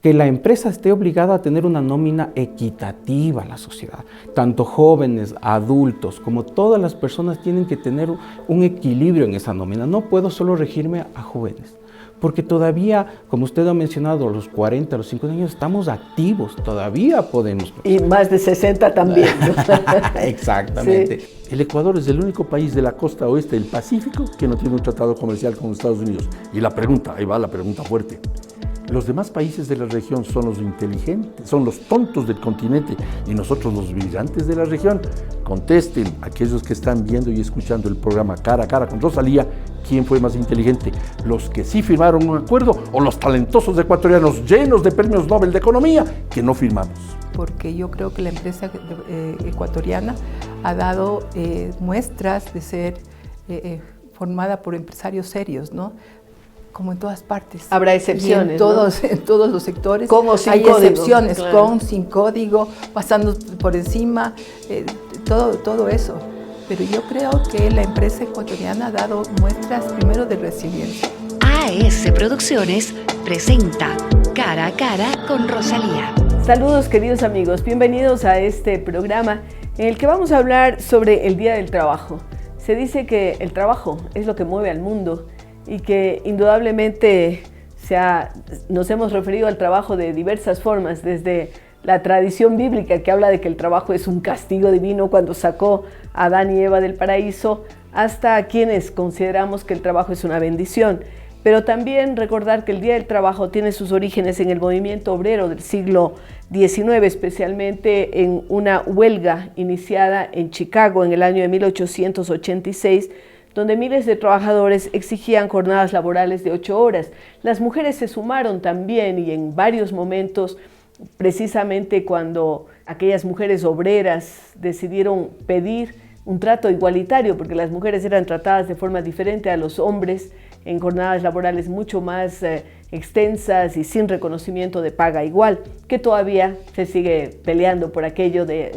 que la empresa esté obligada a tener una nómina equitativa a la sociedad. Tanto jóvenes, adultos, como todas las personas tienen que tener un equilibrio en esa nómina. No puedo solo regirme a jóvenes, porque todavía, como usted ha mencionado, a los 40, a los 50 años estamos activos, todavía podemos. Y más de 60 también, ¿no? Exactamente. Sí. El Ecuador es el único país de la costa oeste del Pacífico que no tiene un tratado comercial con Estados Unidos. Y la pregunta, ahí va la pregunta fuerte. Los demás países de la región son los inteligentes, son los tontos del continente y nosotros los brillantes de la región. Contesten aquellos que están viendo y escuchando el programa Cara a Cara con Rosalía, ¿quién fue más inteligente? ¿Los que sí firmaron un acuerdo o los talentosos ecuatorianos llenos de premios Nobel de Economía que no firmamos? Porque yo creo que la empresa ecuatoriana ha dado muestras de ser formada por empresarios serios, ¿no? Como en todas partes. Habrá excepciones, en todos los sectores. Con o sin hay código, excepciones, claro. Con, sin código, pasando por encima, todo eso. Pero yo creo que la empresa ecuatoriana ha dado muestras primero de resiliencia. AS Producciones presenta Cara a Cara con Rosalía. Saludos queridos amigos, bienvenidos a este programa en el que vamos a hablar sobre el Día del Trabajo. Se dice que el trabajo es lo que mueve al mundo y que indudablemente nos hemos referido al trabajo de diversas formas, desde la tradición bíblica que habla de que el trabajo es un castigo divino cuando sacó a Adán y Eva del paraíso, hasta quienes consideramos que el trabajo es una bendición. Pero también recordar que el Día del Trabajo tiene sus orígenes en el movimiento obrero del siglo XIX, especialmente en una huelga iniciada en Chicago en el año de 1886, donde miles de trabajadores exigían jornadas laborales de 8 horas. Las mujeres se sumaron también y en varios momentos, precisamente cuando aquellas mujeres obreras decidieron pedir un trato igualitario, porque las mujeres eran tratadas de forma diferente a los hombres en jornadas laborales mucho más extensas y sin reconocimiento de paga igual, que todavía se sigue peleando por aquello de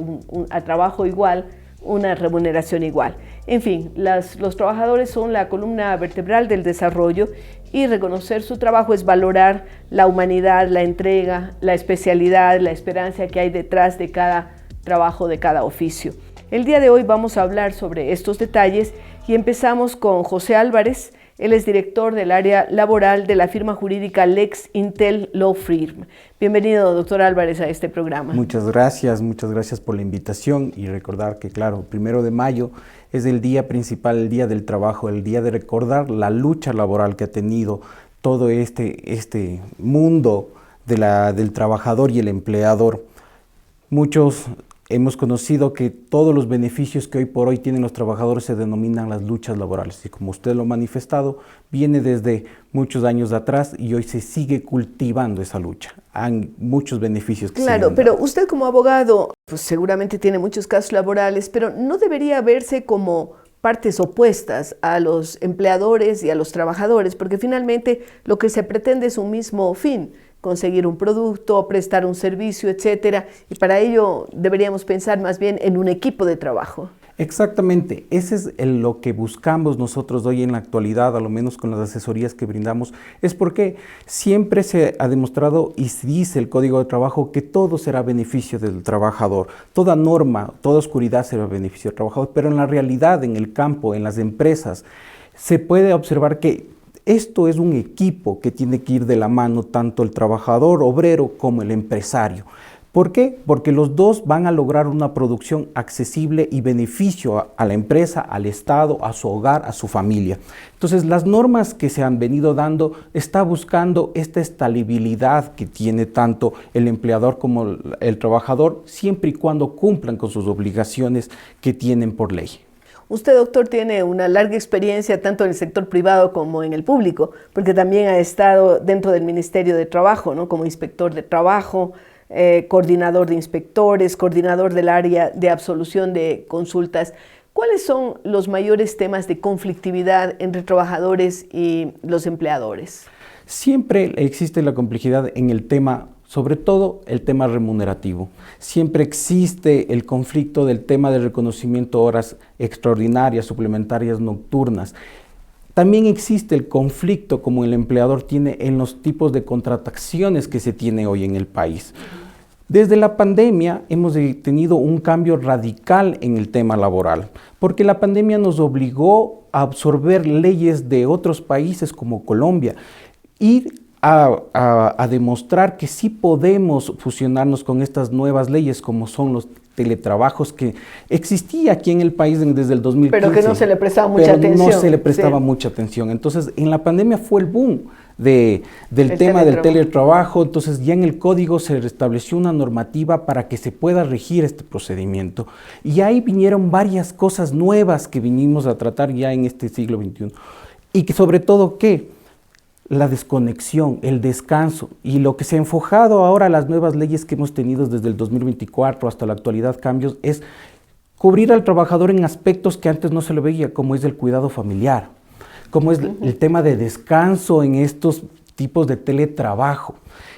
a trabajo igual, una remuneración igual. En fin, los trabajadores son la columna vertebral del desarrollo y reconocer su trabajo es valorar la humanidad, la entrega, la especialidad, la esperanza que hay detrás de cada trabajo, de cada oficio. El día de hoy vamos a hablar sobre estos detalles y empezamos con José Álvarez. Él es director del área laboral de la firma jurídica Lex Intel Law Firm. Bienvenido, doctor Álvarez, a este programa. Muchas gracias por la invitación y recordar que, claro, 1 de mayo es el día principal, el día del trabajo, el día de recordar la lucha laboral que ha tenido todo este mundo del trabajador y el empleador. Muchos hemos conocido que todos los beneficios que hoy por hoy tienen los trabajadores se denominan las luchas laborales y como usted lo ha manifestado, viene desde muchos años atrás y hoy se sigue cultivando esa lucha. Hay muchos beneficios que Claro, pero usted como abogado pues seguramente tiene muchos casos laborales, pero no debería verse como partes opuestas a los empleadores y a los trabajadores, porque finalmente lo que se pretende es un mismo fin, conseguir un producto, prestar un servicio, etcétera, y para ello deberíamos pensar más bien en un equipo de trabajo. Exactamente, ese es lo que buscamos nosotros hoy en la actualidad, a lo menos con las asesorías que brindamos, es porque siempre se ha demostrado y se dice el Código de Trabajo que todo será beneficio del trabajador, toda norma, toda oscuridad será beneficio del trabajador, pero en la realidad, en el campo, en las empresas, se puede observar que esto es un equipo que tiene que ir de la mano tanto el trabajador obrero como el empresario. ¿Por qué? Porque los dos van a lograr una producción accesible y beneficio a la empresa, al Estado, a su hogar, a su familia. Entonces, las normas que se han venido dando está buscando esta estabilidad que tiene tanto el empleador como el trabajador, siempre y cuando cumplan con sus obligaciones que tienen por ley. Usted, doctor, tiene una larga experiencia tanto en el sector privado como en el público, porque también ha estado dentro del Ministerio de Trabajo, ¿no? Como inspector de trabajo, coordinador de inspectores, coordinador del área de absolución de consultas. ¿Cuáles son los mayores temas de conflictividad entre trabajadores y los empleadores? Siempre existe la complejidad en el tema, sobre todo el tema remunerativo. Siempre existe el conflicto del tema de reconocimiento de horas extraordinarias, suplementarias, nocturnas. También existe el conflicto como el empleador tiene en los tipos de contrataciones que se tiene hoy en el país. Desde la pandemia hemos tenido un cambio radical en el tema laboral, porque la pandemia nos obligó a absorber leyes de otros países como Colombia y a demostrar que sí podemos fusionarnos con estas nuevas leyes como son los teletrabajos que existía aquí en el país desde el 2015. Pero que no se le prestaba mucha atención. No se le prestaba mucha atención. Entonces, en la pandemia fue el boom del tema del teletrabajo. Entonces, ya en el código se estableció una normativa para que se pueda regir este procedimiento. Y ahí vinieron varias cosas nuevas que vinimos a tratar ya en este siglo XXI. Y que sobre todo, ¿qué? La desconexión, el descanso y lo que se ha enfocado ahora las nuevas leyes que hemos tenido desde el 2024 hasta la actualidad, cambios, es cubrir al trabajador en aspectos que antes no se le veía, como es el cuidado familiar, como es el tema de descanso en estos tipos de teletrabajo.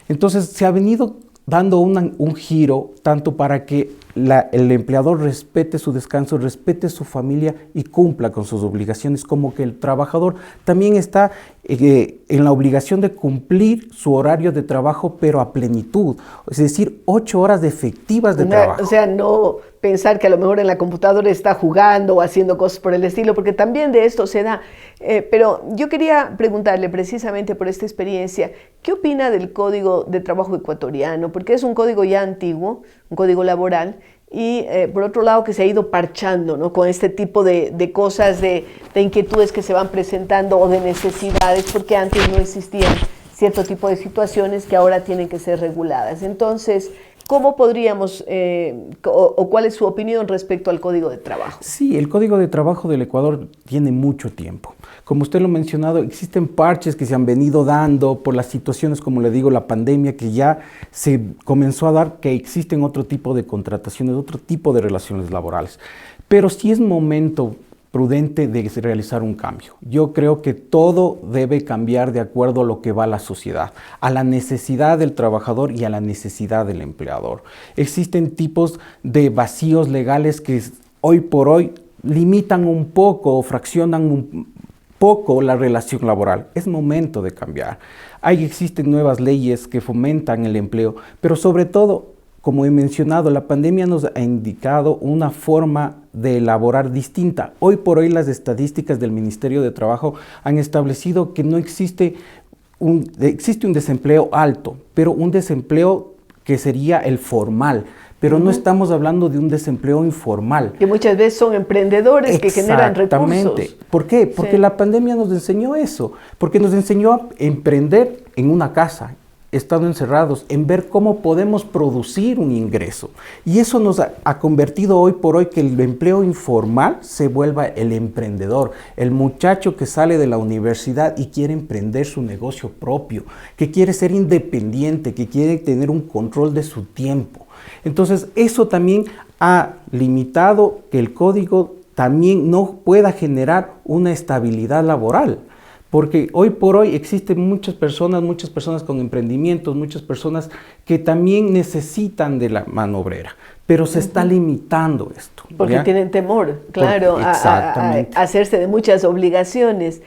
Entonces se ha venido dando un giro tanto para que el empleador respete su descanso, respete su familia y cumpla con sus obligaciones, como que el trabajador también está en la obligación de cumplir su horario de trabajo, pero a plenitud, es decir, 8 horas efectivas de trabajo. O sea, no pensar que a lo mejor en la computadora está jugando o haciendo cosas por el estilo, porque también de esto se da. Pero yo quería preguntarle precisamente por esta experiencia, ¿qué opina del Código de Trabajo ecuatoriano? Porque es un código ya antiguo, un código laboral, y por otro lado que se ha ido parchando, ¿no? Con este tipo de cosas, de inquietudes que se van presentando o de necesidades, porque antes no existían cierto tipo de situaciones que ahora tienen que ser reguladas. Entonces, ¿cómo podríamos, o cuál es su opinión respecto al Código de Trabajo? Sí, el Código de Trabajo del Ecuador tiene mucho tiempo. Como usted lo ha mencionado, existen parches que se han venido dando por las situaciones, como le digo, la pandemia, que ya se comenzó a dar, que existen otro tipo de contrataciones, otro tipo de relaciones laborales. Pero sí es momento prudente de realizar un cambio. Yo creo que todo debe cambiar de acuerdo a lo que va la sociedad, a la necesidad del trabajador y a la necesidad del empleador. Existen tipos de vacíos legales que hoy por hoy limitan un poco o fraccionan un poco la relación laboral. Es momento de cambiar. Existen nuevas leyes que fomentan el empleo, pero sobre todo, como he mencionado, la pandemia nos ha indicado una forma de elaborar distinta. Hoy por hoy las estadísticas del Ministerio de Trabajo han establecido que no existe un desempleo alto, pero un desempleo que sería el formal. Pero no estamos hablando de un desempleo informal. Que muchas veces son emprendedores que generan recursos. Exactamente. ¿Por qué? Porque la pandemia nos enseñó eso. Porque nos enseñó a emprender en una casa, estando encerrados, en ver cómo podemos producir un ingreso. Y eso nos ha convertido hoy por hoy que el empleo informal se vuelva el emprendedor, el muchacho que sale de la universidad y quiere emprender su negocio propio, que quiere ser independiente, que quiere tener un control de su tiempo. Entonces, eso también ha limitado que el código también no pueda generar una estabilidad laboral. Porque hoy por hoy existen muchas personas con emprendimientos, muchas personas que también necesitan de la mano obrera, pero se está limitando esto. Porque tienen temor, claro, a hacerse de muchas obligaciones.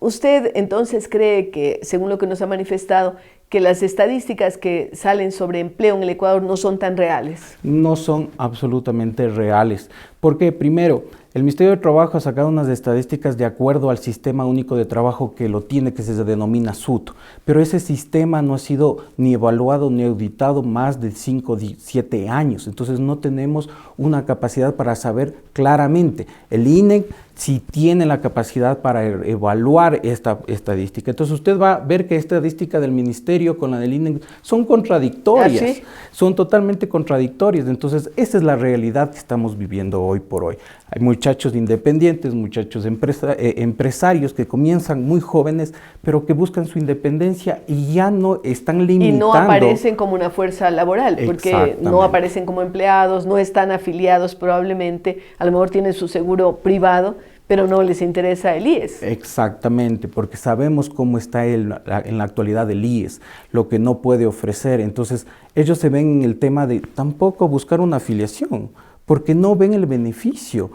¿Usted entonces cree que, según lo que nos ha manifestado, que las estadísticas que salen sobre empleo en el Ecuador no son tan reales? No son absolutamente reales. Porque primero, el Ministerio de Trabajo ha sacado unas estadísticas de acuerdo al Sistema Único de Trabajo que lo tiene, que se denomina SUT, pero ese sistema no ha sido ni evaluado ni auditado más de 5 o 7 años, entonces no tenemos una capacidad para saber claramente. El INEC sí tiene la capacidad para evaluar esta estadística, entonces usted va a ver que esta estadística del Ministerio con la del INEC son contradictorias, ¿Ah, sí? Son totalmente contradictorias, entonces esa es la realidad que estamos viviendo hoy por hoy. Hay muchachos independientes, muchachos empresarios que comienzan muy jóvenes, pero que buscan su independencia y ya no están limitando. Y no aparecen como una fuerza laboral, porque no aparecen como empleados, no están afiliados probablemente, a lo mejor tienen su seguro privado, pero no les interesa el IES. Exactamente, porque sabemos cómo está en la actualidad el IES, lo que no puede ofrecer. Entonces, ellos se ven en el tema de tampoco buscar una afiliación, porque no ven el beneficio.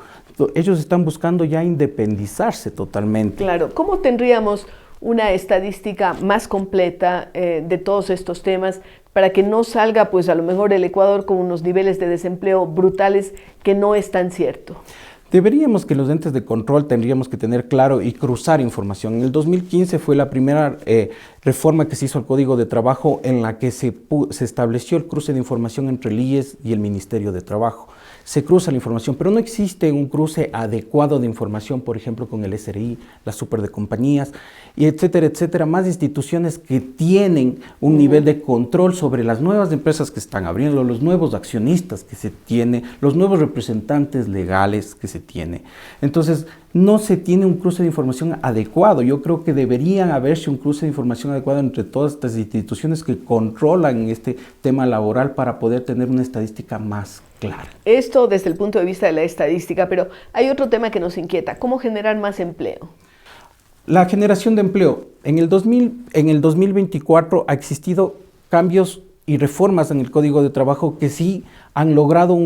Ellos están buscando ya independizarse totalmente. Claro, ¿cómo tendríamos una estadística más completa de todos estos temas para que no salga, pues a lo mejor el Ecuador con unos niveles de desempleo brutales que no es tan cierto? Deberíamos que los entes de control tendríamos que tener claro y cruzar información. En el 2015 fue la primera reforma que se hizo al Código de Trabajo en la que se estableció el cruce de información entre el IES y el Ministerio de Trabajo. Se cruza la información, pero no existe un cruce adecuado de información, por ejemplo, con el SRI, la super de compañías, y etcétera, etcétera, más instituciones que tienen un nivel de control sobre las nuevas empresas que están abriendo, los nuevos accionistas que se tiene, los nuevos representantes legales que se tiene. Entonces, no se tiene un cruce de información adecuado. Yo creo que deberían haberse un cruce de información adecuado entre todas estas instituciones que controlan este tema laboral para poder tener una estadística más clara. Esto desde el punto de vista de la estadística, pero hay otro tema que nos inquieta: ¿cómo generar más empleo? La generación de empleo. En el 2024 ha existido cambios y reformas en el Código de Trabajo que sí han logrado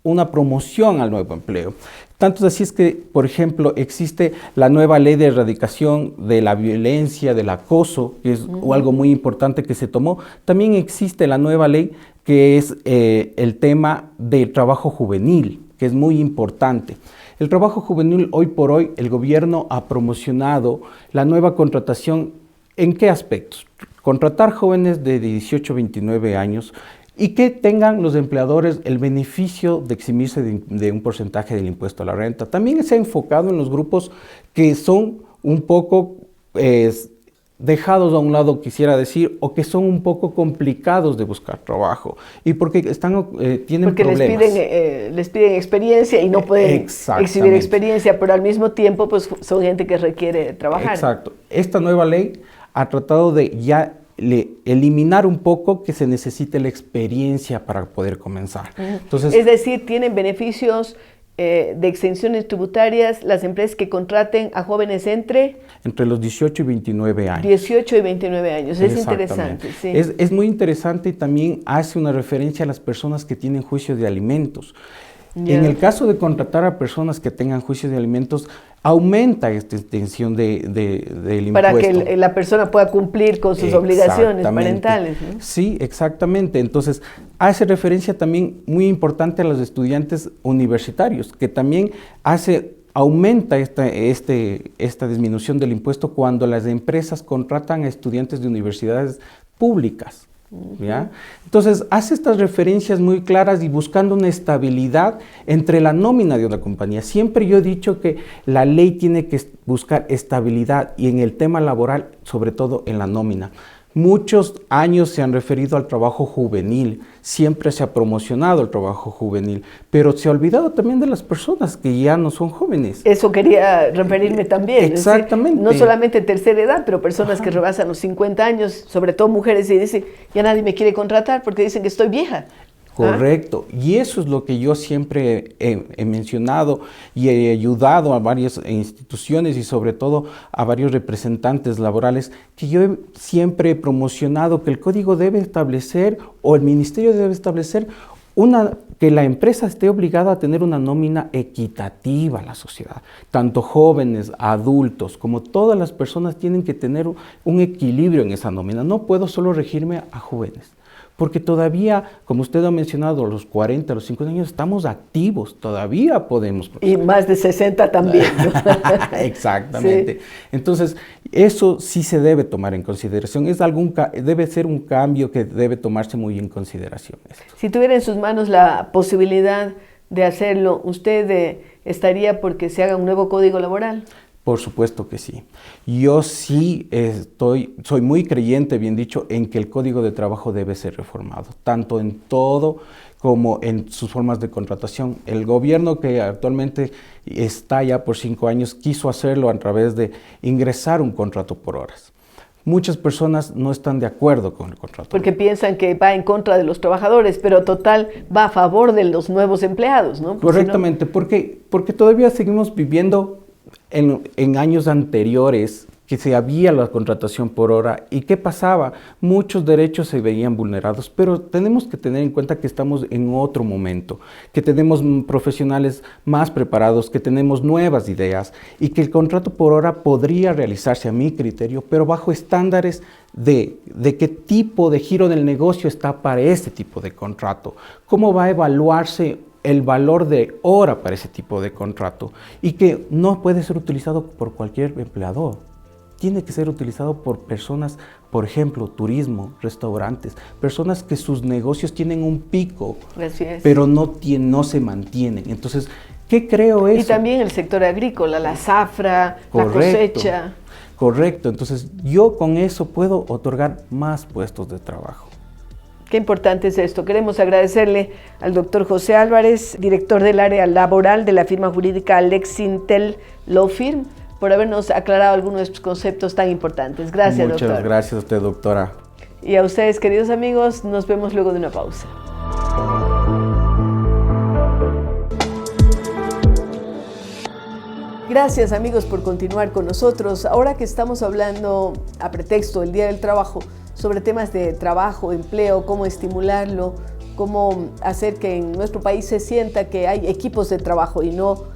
una promoción al nuevo empleo. Tanto así es que, por ejemplo, existe la nueva ley de erradicación de la violencia, del acoso, que es algo muy importante que se tomó. También existe la nueva ley que es el tema del trabajo juvenil, que es muy importante. El trabajo juvenil, hoy por hoy, el gobierno ha promocionado la nueva contratación. ¿En qué aspectos? Contratar jóvenes de 18 a 29 años y que tengan los empleadores el beneficio de eximirse de un porcentaje del impuesto a la renta. También se ha enfocado en los grupos que son un poco dejados a un lado, quisiera decir, o que son un poco complicados de buscar trabajo y porque tienen problemas. Porque les piden experiencia y no pueden exhibir experiencia, pero al mismo tiempo pues son gente que requiere trabajar. Exacto. Esta nueva ley ha tratado de ya eliminar un poco que se necesite la experiencia para poder comenzar. Entonces, es decir, tienen beneficios de exenciones tributarias las empresas que contraten a jóvenes entre los 18 y 29 años. 18 y 29 años, es interesante. Sí. Es muy interesante y también hace una referencia a las personas que tienen juicios de alimentos. Yeah. En el caso de contratar a personas que tengan juicios de alimentos, aumenta esta extensión del impuesto. Para que la persona pueda cumplir con sus obligaciones parentales, ¿no? Sí, exactamente. Entonces, hace referencia también muy importante a los estudiantes universitarios, que también aumenta esta disminución del impuesto cuando las empresas contratan a estudiantes de universidades públicas. ¿Ya? Entonces, hace estas referencias muy claras y buscando una estabilidad entre la nómina de una compañía. Siempre yo he dicho que la ley tiene que buscar estabilidad y en el tema laboral, sobre todo en la nómina. Muchos años se han referido al trabajo juvenil, siempre se ha promocionado el trabajo juvenil, pero se ha olvidado también de las personas que ya no son jóvenes. Eso quería referirme también. Exactamente. No solamente tercera edad, pero personas que rebasan los 50 años, sobre todo mujeres, y dicen, ya nadie me quiere contratar porque dicen que estoy vieja. Correcto, y eso es lo que yo siempre he mencionado y he ayudado a varias instituciones y sobre todo a varios representantes laborales, que yo siempre he promocionado que el código debe establecer o el ministerio debe establecer que la empresa esté obligada a tener una nómina equitativa a la sociedad. Tanto jóvenes, adultos, como todas las personas tienen que tener un equilibrio en esa nómina. No puedo solo regirme a jóvenes. Porque todavía, como usted ha mencionado, a los 40, a los 50 años estamos activos, todavía podemos. Y más de 60 también, ¿no? Exactamente. Sí. Entonces, eso sí se debe tomar en consideración. Debe ser un cambio que debe tomarse muy en consideración. Si tuviera en sus manos la posibilidad de hacerlo, ¿usted estaría porque se haga un nuevo código laboral? Por supuesto que sí. Yo sí soy muy creyente, bien dicho, en que el Código de Trabajo debe ser reformado, tanto en todo como en sus formas de contratación. El gobierno que actualmente está ya por 5 años quiso hacerlo a través de ingresar un contrato por horas. Muchas personas no están de acuerdo con el contrato. Porque piensan que va en contra de los trabajadores, pero total va a favor de los nuevos empleados, ¿no? Correctamente, porque todavía seguimos viviendo en años anteriores que se había la contratación por hora. ¿Y qué pasaba? Muchos derechos se veían vulnerados, pero tenemos que tener en cuenta que estamos en otro momento, que tenemos profesionales más preparados, que tenemos nuevas ideas y que el contrato por hora podría realizarse a mi criterio, pero bajo estándares de qué tipo de giro del negocio está para ese tipo de contrato, cómo va a evaluarse el valor de hora para ese tipo de contrato y que no puede ser utilizado por cualquier empleador. Tiene que ser utilizado por personas, por ejemplo, turismo, restaurantes, personas que sus negocios tienen un pico, pero no se mantienen. Entonces, ¿qué creo eso? Y también el sector agrícola, la zafra, Correcto, la cosecha. Correcto, entonces yo con eso puedo otorgar más puestos de trabajo. Qué importante es esto. Queremos agradecerle al doctor José Álvarez, director del área laboral de la firma jurídica Lexintel Law Firm, por habernos aclarado algunos de estos conceptos tan importantes. Gracias, doctor. Muchas gracias a usted, doctora. Y a ustedes, queridos amigos, nos vemos luego de una pausa. Gracias, amigos, por continuar con nosotros. Ahora que estamos hablando, a pretexto del Día del Trabajo, sobre temas de trabajo, empleo, cómo estimularlo, cómo hacer que en nuestro país se sienta que hay equipos de trabajo y no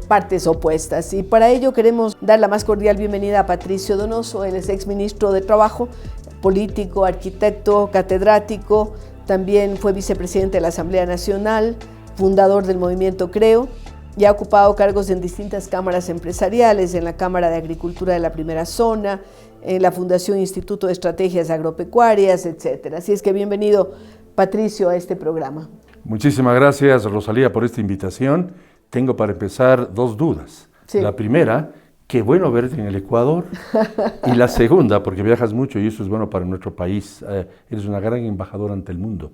partes opuestas. Y para ello queremos dar la más cordial bienvenida a Patricio Donoso. Él es exministro de Trabajo, político, arquitecto, catedrático, también fue vicepresidente de la Asamblea Nacional, fundador del movimiento Creo, y ha ocupado cargos en distintas cámaras empresariales, en la Cámara de Agricultura de la Primera Zona, en la Fundación Instituto de Estrategias Agropecuarias, etc. Así es que bienvenido, Patricio, a este programa. Muchísimas gracias, Rosalía, por esta invitación. Tengo para empezar dos dudas. Sí. La primera, qué bueno verte en el Ecuador. Y la segunda, porque viajas mucho y eso es bueno para nuestro país. Eres una gran embajadora ante el mundo.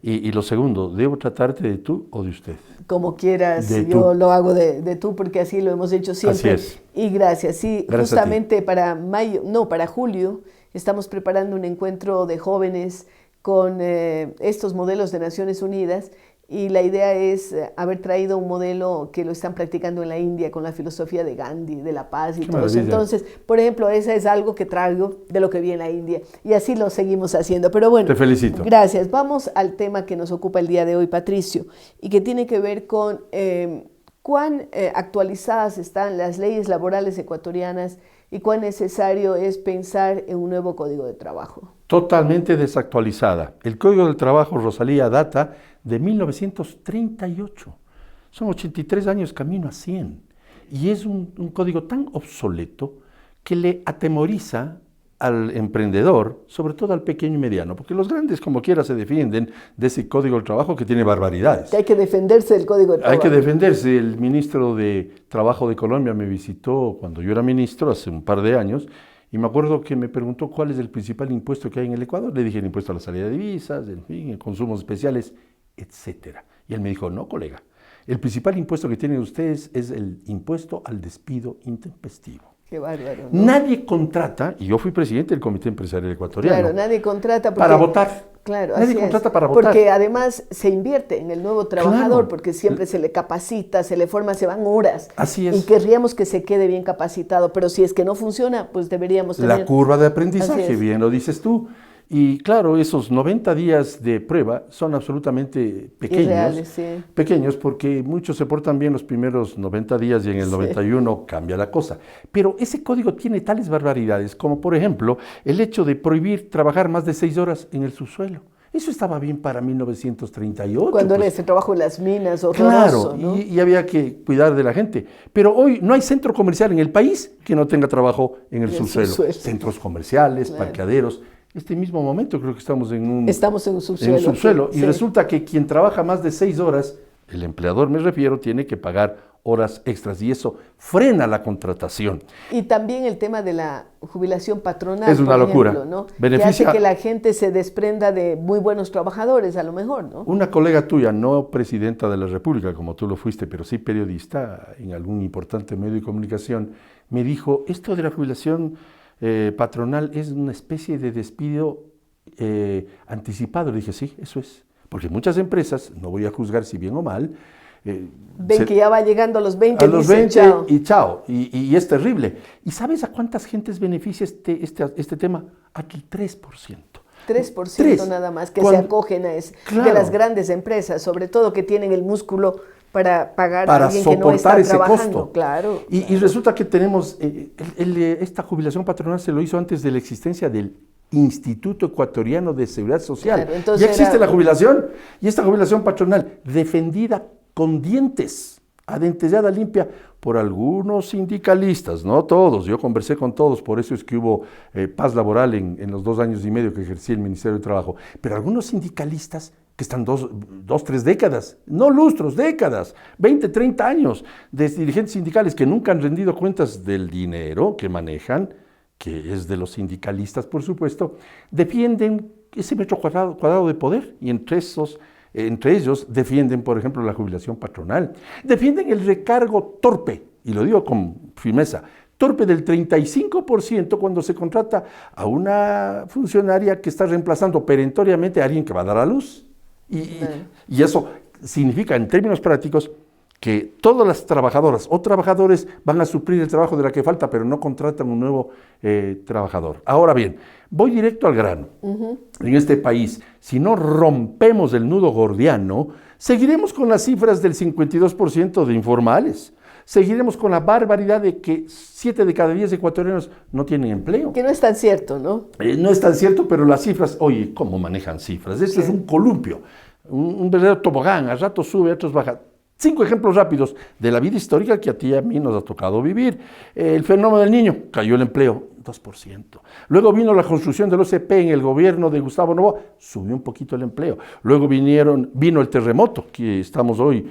Y lo segundo, ¿debo tratarte de tú o de usted? Como quieras, yo lo hago de tú porque así lo hemos hecho siempre. Así es. Y gracias. Sí, gracias justamente para julio, estamos preparando un encuentro de jóvenes con estos modelos de Naciones Unidas. Y la idea es haber traído un modelo que lo están practicando en la India con la filosofía de Gandhi, de la paz y todo eso. Entonces, por ejemplo, esa es algo que traigo de lo que vi en la India. Y así lo seguimos haciendo. Pero bueno, te felicito. Gracias. Vamos al tema que nos ocupa el día de hoy, Patricio, y que tiene que ver con cuán actualizadas están las leyes laborales ecuatorianas y cuán necesario es pensar en un nuevo Código de Trabajo. Totalmente desactualizada. El Código del Trabajo, Rosalía, data de 1938. Son 83 años camino a 100. Y es un código tan obsoleto que le atemoriza al emprendedor, sobre todo al pequeño y mediano, porque los grandes como quiera se defienden de ese Código del Trabajo que tiene barbaridades. Que hay que defenderse del Código de Trabajo. Hay que defenderse. El ministro de Trabajo de Colombia me visitó cuando yo era ministro, hace un par de años, y me acuerdo que me preguntó cuál es el principal impuesto que hay en el Ecuador. Le dije el impuesto a la salida de divisas, en fin, en consumos especiales, etcétera. Y él me dijo, no, colega, el principal impuesto que tienen ustedes es el impuesto al despido intempestivo. Qué bárbaro, ¿no? Nadie contrata, y yo fui presidente del Comité Empresarial Ecuatoriano. Claro, nadie contrata para votar. Claro, nadie contrata para votar. Porque además se invierte en el nuevo trabajador, porque siempre se le capacita, se le forma, se van horas. Así es. Y querríamos que se quede bien capacitado, pero si es que no funciona, pues deberíamos tener... La curva de aprendizaje, bien lo dices tú. Y claro, esos 90 días de prueba son absolutamente pequeños. Irreales, sí. Pequeños porque muchos se portan bien los primeros 90 días y en el 91 cambia la cosa. Pero ese código tiene tales barbaridades como, por ejemplo, el hecho de prohibir trabajar más de 6 horas en el subsuelo. Eso estaba bien para 1938. Cuando era ese trabajo en las minas, horroroso, ¿no? y había que cuidar de la gente. Pero hoy no hay centro comercial en el país que no tenga trabajo en el subsuelo. Centros comerciales, parqueaderos. Este mismo momento creo que estamos en un subsuelo. Sí. Y resulta que quien trabaja más de 6 horas, el empleador me refiero, tiene que pagar horas extras y eso frena la contratación. Y también el tema de la jubilación patronal, es una locura, ¿no? Beneficia, que hace que la gente se desprenda de muy buenos trabajadores, a lo mejor, ¿no? Una colega tuya, no presidenta de la República como tú lo fuiste, pero sí periodista en algún importante medio de comunicación, me dijo, esto de la jubilación patronal es una especie de despido anticipado. Le dije, sí, eso es. Porque muchas empresas, no voy a juzgar si bien o mal, Ven que ya va llegando a los 20, a los dicen, 20 chao. y chao, y es terrible. ¿Y sabes a cuántas gentes beneficia este tema? Al 3%. 3% nada más que Cuando, se acogen a claro, de las grandes empresas, sobre todo que tienen el músculo para pagar para a alguien que no está soportar ese trabajando. costo. Claro, Y claro. resulta que tenemos, esta jubilación patronal se lo hizo antes de la existencia del Instituto Ecuatoriano de Seguridad Social. Claro, entonces ya existe era la jubilación, y esta jubilación patronal defendida con dientes, adentellada limpia por algunos sindicalistas, no todos, yo conversé con todos, por eso es que hubo paz laboral en los 2 años y medio que ejercí el Ministerio de Trabajo, pero algunos sindicalistas que están 3 décadas, no lustros, décadas, 20, 30 años, de dirigentes sindicales que nunca han rendido cuentas del dinero que manejan, que es de los sindicalistas, por supuesto, defienden ese metro cuadrado de poder, y entre ellos defienden, por ejemplo, la jubilación patronal, defienden el recargo torpe, y lo digo con firmeza, torpe del 35% cuando se contrata a una funcionaria que está reemplazando perentoriamente a alguien que va a dar a luz. Y eso significa, en términos prácticos, que todas las trabajadoras o trabajadores van a suplir el trabajo de la que falta, pero no contratan un nuevo trabajador. Ahora bien, voy directo al grano. En este país, si no rompemos el nudo gordiano, seguiremos con las cifras del 52% de informales. Seguiremos con la barbaridad de que 7 de cada 10 ecuatorianos no tienen empleo. Que no es tan cierto, ¿no? No es tan cierto, pero las cifras, oye, ¿cómo manejan cifras? Esto es un columpio, un verdadero tobogán, a ratos sube, a otros baja. 5 ejemplos rápidos de la vida histórica que a ti y a mí nos ha tocado vivir. El fenómeno del niño, cayó el empleo, 2%. Luego vino la construcción del OCP en el gobierno de Gustavo Noboa, subió un poquito el empleo. Luego vino el terremoto, que estamos hoy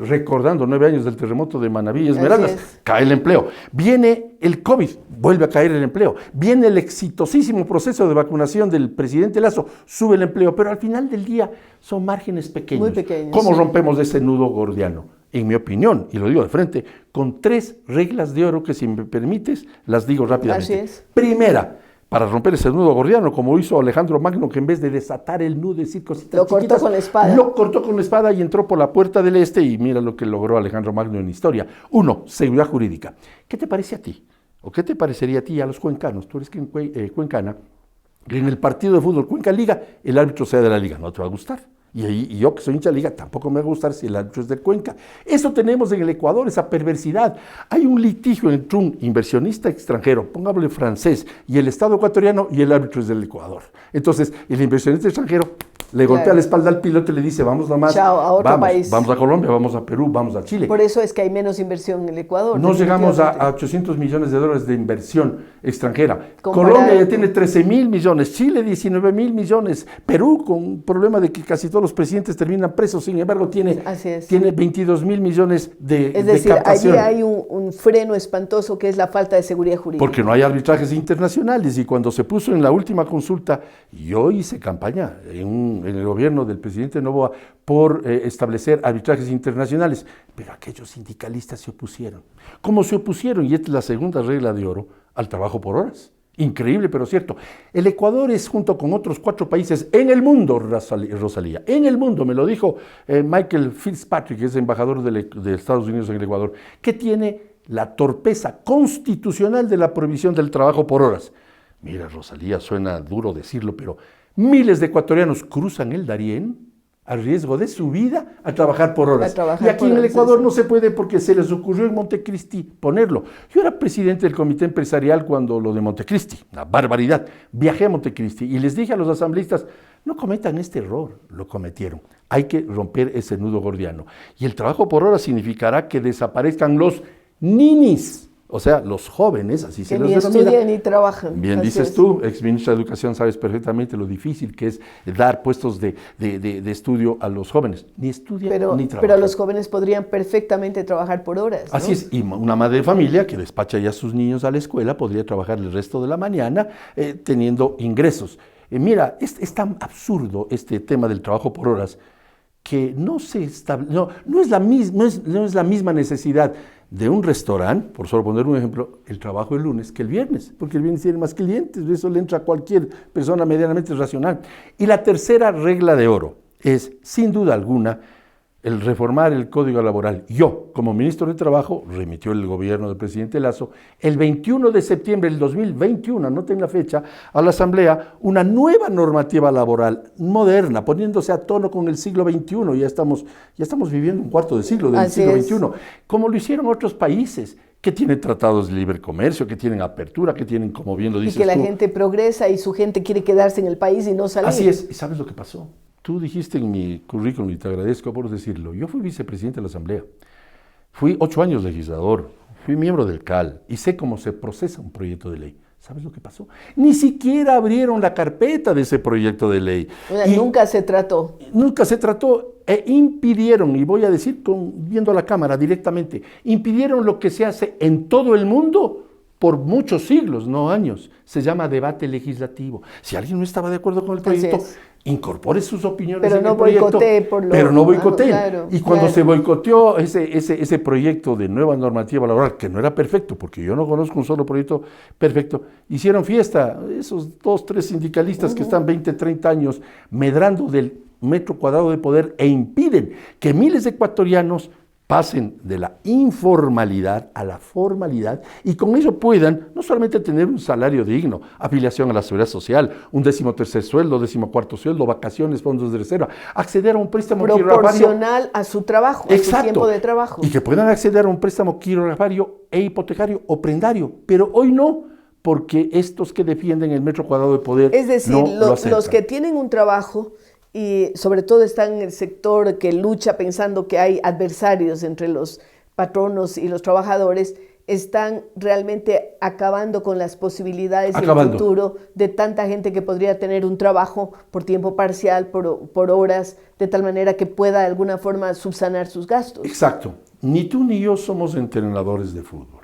recordando 9 años del terremoto de Manabí y Esmeraldas, cae el empleo. Viene el COVID, vuelve a caer el empleo. Viene el exitosísimo proceso de vacunación del presidente Lasso, sube el empleo, pero al final del día son márgenes pequeños. Muy pequeños. ¿Cómo rompemos ese nudo gordiano? En mi opinión, y lo digo de frente, con 3 reglas de oro que, si me permites, las digo rápidamente. Así es. Primera, para romper ese nudo gordiano, como hizo Alejandro Magno, que en vez de desatar el nudo, decir cositas lo cortó chiquitas, con la espada. Lo cortó con la espada y entró por la puerta del este, y mira lo que logró Alejandro Magno en historia. 1, seguridad jurídica. ¿Qué te parece a ti? ¿O qué te parecería a ti y a los cuencanos? Tú eres cuencana, que en el partido de fútbol Cuenca Liga, el árbitro sea de la liga. No te va a gustar. Y yo, que soy hincha de liga, tampoco me va a gustar si el árbitro es de Cuenca. Eso tenemos en el Ecuador, esa perversidad. Hay un litigio entre un inversionista extranjero, pongámosle francés, y el Estado ecuatoriano, y el árbitro es del Ecuador. Entonces, el inversionista extranjero le golpea la espalda al piloto y le dice, vamos nomás, chao, a otro país. Vamos a Colombia, vamos a Perú, vamos a Chile. Por eso es que hay menos inversión en el Ecuador. No llegamos a 800 millones de dólares de inversión extranjera. Comparado. Colombia ya tiene 13.000 millones, Chile 19.000 millones, Perú con un problema de que casi todos los presidentes terminan presos, sin embargo tiene 22.000 millones de captación. Es decir, allí hay un freno espantoso que es la falta de seguridad jurídica. Porque no hay arbitrajes internacionales, y cuando se puso en la última consulta, yo hice campaña en el gobierno del presidente Noboa por establecer arbitrajes internacionales, pero aquellos sindicalistas se opusieron. ¿Cómo se opusieron? Y esta es la segunda regla de oro, al trabajo por horas. Increíble, pero cierto. El Ecuador es, junto con otros 4 países en el mundo, Rosalía, en el mundo, me lo dijo Michael Fitzpatrick, que es embajador de Estados Unidos en el Ecuador, que tiene la torpeza constitucional de la prohibición del trabajo por horas. Mira, Rosalía, suena duro decirlo, pero miles de ecuatorianos cruzan el Darién a riesgo de su vida a trabajar por horas. Y aquí en el Ecuador no se puede, porque se les ocurrió en Montecristi ponerlo. Yo era presidente del comité empresarial cuando lo de Montecristi, una barbaridad. Viajé a Montecristi y les dije a los asambleístas, no cometan este error. Lo cometieron. Hay que romper ese nudo gordiano. Y el trabajo por horas significará que desaparezcan los ninis. O sea, los jóvenes, así se los denomina. Que ni estudian ni trabajan. Bien dices tú, exministra de Educación, sabes perfectamente lo difícil que es dar puestos de estudio a los jóvenes. Ni estudian ni trabajan. Pero los jóvenes podrían perfectamente trabajar por horas, ¿no? Así es, y una madre de familia que despacha ya a sus niños a la escuela podría trabajar el resto de la mañana teniendo ingresos. Mira, es tan absurdo este tema del trabajo por horas que no es la misma necesidad de un restaurante, por solo poner un ejemplo, el trabajo el lunes que el viernes, porque el viernes tiene más clientes, eso le entra a cualquier persona medianamente racional. Y la tercera regla de oro es, sin duda alguna, el reformar el Código Laboral. Yo, como ministro de Trabajo, remitió el gobierno del presidente Lasso, el 21 de septiembre del 2021, anoten la fecha, a la Asamblea, una nueva normativa laboral moderna, poniéndose a tono con el siglo XXI. Ya estamos viviendo un cuarto de siglo del siglo XXI, como lo hicieron otros países, que tienen tratados de libre comercio, que tienen apertura, que tienen, como bien lo dices tú. Y que la gente progresa y su gente quiere quedarse en el país y no salir. Así es. ¿Y sabes lo que pasó? Tú dijiste en mi currículum, y te agradezco por decirlo, yo fui vicepresidente de la Asamblea, fui 8 años legislador, fui miembro del CAL y sé cómo se procesa un proyecto de ley. ¿Sabes lo que pasó? Ni siquiera abrieron la carpeta de ese proyecto de ley. Nunca se trató. Nunca se trató e impidieron, y voy a decir viendo a la Cámara directamente, impidieron lo que se hace en todo el mundo por muchos siglos, no años. Se llama debate legislativo. Si alguien no estaba de acuerdo con el proyecto, incorpore sus opiniones en el proyecto. Pero no boicotee. Claro, y cuando se boicoteó ese proyecto de nueva normativa laboral, que no era perfecto, porque yo no conozco un solo proyecto perfecto, hicieron fiesta esos 2, 3 sindicalistas que están 20, 30 años medrando del metro cuadrado de poder e impiden que miles de ecuatorianos pasen de la informalidad a la formalidad y con ello puedan no solamente tener un salario digno, afiliación a la seguridad social, un 13º sueldo, 14º sueldo, vacaciones, fondos de reserva, acceder a un préstamo proporcional a su trabajo, a su tiempo de trabajo. Y que puedan acceder a un préstamo quirografario e hipotecario o prendario, pero hoy no, porque estos que defienden el metro cuadrado de poder es decir, los que tienen un trabajo y sobre todo están en el sector que lucha pensando que hay adversarios entre los patronos y los trabajadores, están realmente acabando con las posibilidades del futuro de tanta gente que podría tener un trabajo por tiempo parcial, por horas, de tal manera que pueda de alguna forma subsanar sus gastos. Exacto. Ni tú ni yo somos entrenadores de fútbol,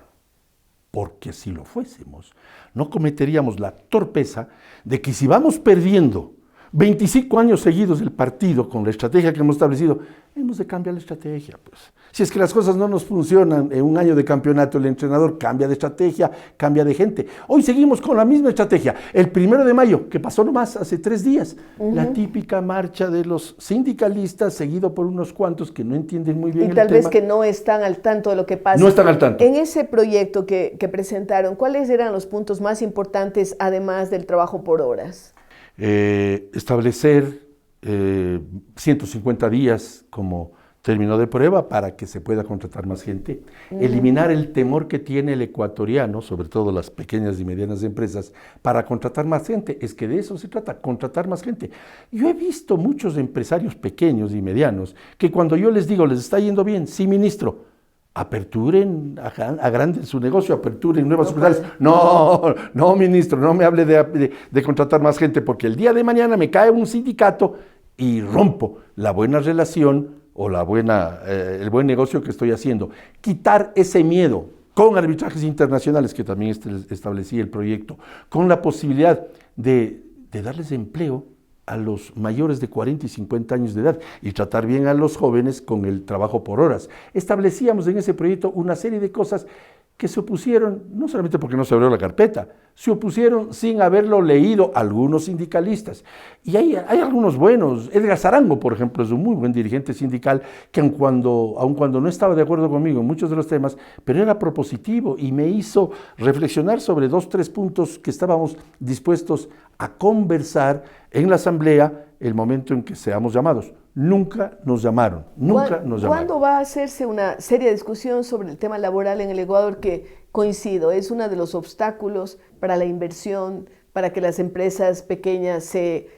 porque si lo fuésemos, no cometeríamos la torpeza de que si vamos perdiendo 25 años seguidos el partido con la estrategia que hemos establecido, hemos de cambiar la estrategia. Pues. Si es que las cosas no nos funcionan en un año de campeonato, el entrenador cambia de estrategia, cambia de gente. Hoy seguimos con la misma estrategia. El 1 de mayo, que pasó nomás hace 3 días, la típica marcha de los sindicalistas, seguido por unos cuantos que no entienden muy bien el tema. Y tal vez que no están al tanto de lo que pasa. No están al tanto. En ese proyecto que presentaron, ¿cuáles eran los puntos más importantes, además del trabajo por horas? Establecer 150 días como término de prueba para que se pueda contratar más gente, eliminar el temor que tiene el ecuatoriano, sobre todo las pequeñas y medianas empresas, para contratar más gente. Es que de eso se trata, contratar más gente. Yo he visto muchos empresarios pequeños y medianos que cuando yo les digo, ¿les está yendo bien? Sí, ministro. Aperturen, agranden su negocio, aperturen nuevas sucursales. No, ministro, no me hable de contratar más gente, porque el día de mañana me cae un sindicato y rompo la buena relación o el buen negocio que estoy haciendo. Quitar ese miedo con arbitrajes internacionales, que también establecía el proyecto, con la posibilidad de darles empleo a los mayores de 40 y 50 años de edad y tratar bien a los jóvenes con el trabajo por horas. Establecíamos en ese proyecto una serie de cosas que se opusieron, no solamente porque no se abrió la carpeta, se opusieron sin haberlo leído algunos sindicalistas. Y hay algunos buenos. Edgar Zarango, por ejemplo, es un muy buen dirigente sindical que aun cuando no estaba de acuerdo conmigo en muchos de los temas, pero era propositivo y me hizo reflexionar sobre 2, 3 puntos que estábamos dispuestos a conversar en la Asamblea el momento en que seamos llamados. Nunca nos llamaron, ¿Cuándo va a hacerse una seria discusión sobre el tema laboral en el Ecuador? Que coincido, es uno de los obstáculos para la inversión, para que las empresas pequeñas se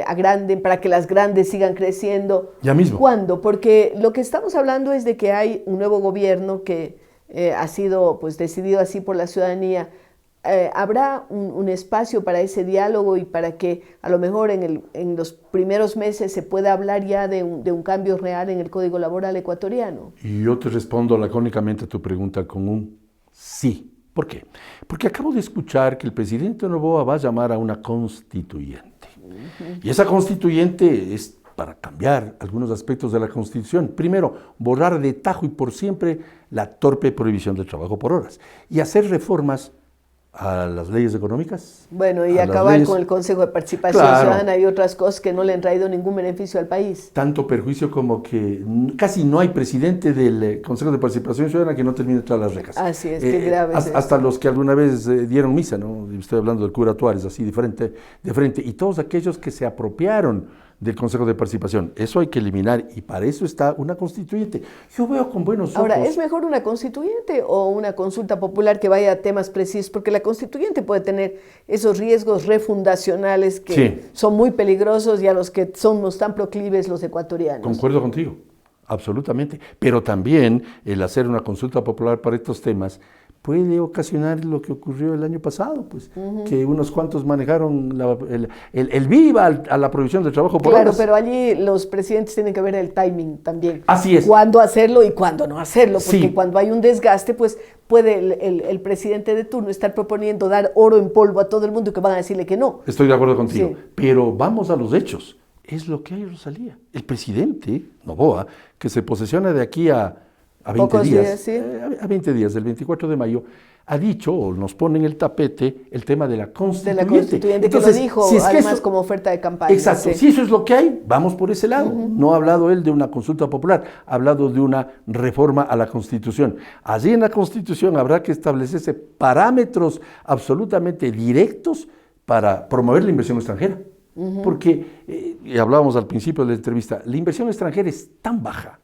agranden, para que las grandes sigan creciendo. Ya mismo. ¿Cuándo? Porque lo que estamos hablando es de que hay un nuevo gobierno que ha sido decidido así por la ciudadanía. ¿Habrá un espacio para ese diálogo y para que a lo mejor en los primeros meses se pueda hablar ya de un cambio real en el Código Laboral ecuatoriano? Y yo te respondo lacónicamente a tu pregunta con un sí. ¿Por qué? Porque acabo de escuchar que el presidente Noboa va a llamar a una constituyente. Y esa constituyente es para cambiar algunos aspectos de la Constitución. Primero, borrar de tajo y por siempre la torpe prohibición del trabajo por horas y hacer reformas a las leyes económicas. Bueno, y acabar con el Consejo de Participación Ciudadana y otras cosas que no le han traído ningún beneficio al país. Tanto perjuicio como que casi no hay presidente del Consejo de Participación Ciudadana que no termine tras las rejas. Así es, qué grave es hasta los que alguna vez dieron misa, ¿no? Estoy hablando del cura Tuárez, así de frente, y todos aquellos que se apropiaron del Consejo de Participación. Eso hay que eliminar y para eso está una constituyente. Yo veo con buenos ojos. Ahora, ¿es mejor una constituyente o una consulta popular que vaya a temas precisos? Porque la constituyente puede tener esos riesgos refundacionales que son muy peligrosos y a los que somos tan proclives los ecuatorianos. Concuerdo contigo, absolutamente. Pero también el hacer una consulta popular para estos temas puede ocasionar lo que ocurrió el año pasado, pues, que unos cuantos manejaron el viva a la provisión de trabajo por horas. Pero allí los presidentes tienen que ver el timing también. Así es. Cuándo hacerlo y cuándo no hacerlo, porque cuando hay un desgaste, pues puede el presidente de turno estar proponiendo dar oro en polvo a todo el mundo que van a decirle que no. Estoy de acuerdo contigo, pero vamos a los hechos. Es lo que hay, Rosalía. El presidente, Noboa, que se posesiona de aquí a 20 días, a 20 días, del 24 de mayo, ha dicho, o nos pone en el tapete, el tema de la constituyente. De la constituyente, entonces, que lo dijo, si es además, que eso, como oferta de campaña. Exacto, si eso es lo que hay, vamos por ese lado. No ha hablado él de una consulta popular, ha hablado de una reforma a la Constitución. Allí en la Constitución habrá que establecerse parámetros absolutamente directos para promover la inversión extranjera. Porque, y hablábamos al principio de la entrevista, la inversión extranjera es tan baja,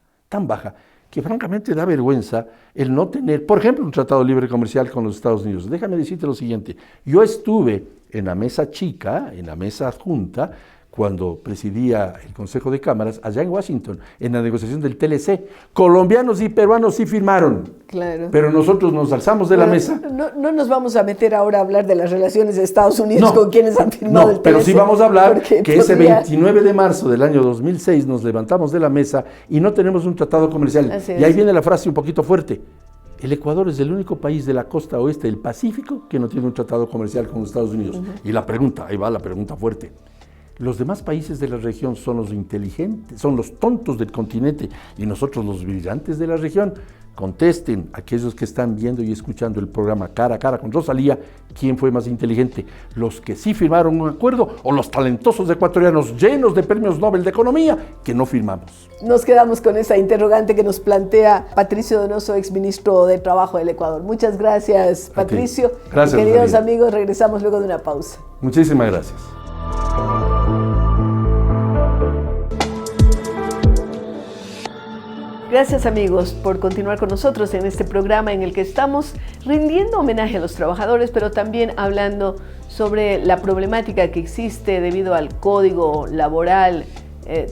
que francamente da vergüenza el no tener, por ejemplo, un tratado libre comercial con los Estados Unidos. Déjame decirte lo siguiente, yo estuve en la mesa chica, en la mesa adjunta, cuando presidía el Consejo de Cámaras, allá en Washington, en la negociación del TLC. Colombianos y peruanos sí firmaron, pero nosotros nos alzamos de la mesa. No nos vamos a meter ahora a hablar de las relaciones de Estados Unidos con quienes han firmado el TLC. Pero sí vamos a hablar que ese 29 de marzo del año 2006 nos levantamos de la mesa y no tenemos un tratado comercial. Y ahí viene la frase un poquito fuerte. El Ecuador es el único país de la costa oeste del Pacífico que no tiene un tratado comercial con los Estados Unidos. Y la pregunta, ahí va la pregunta fuerte. Los demás países de la región son los inteligentes, son los tontos del continente y nosotros los brillantes de la región. Contesten aquellos que están viendo y escuchando el programa Cara a Cara con Rosalía, ¿quién fue más inteligente? ¿Los que sí firmaron un acuerdo o los talentosos ecuatorianos llenos de premios Nobel de Economía que no firmamos? Nos quedamos con esa interrogante que nos plantea Patricio Donoso, exministro de Trabajo del Ecuador. Muchas gracias, Patricio. Gracias, queridos Rosalía. amigos, regresamos luego de una pausa. Muchísimas gracias. Gracias amigos por continuar con nosotros en este programa en el que estamos rindiendo homenaje a los trabajadores, pero también hablando sobre la problemática que existe debido al código laboral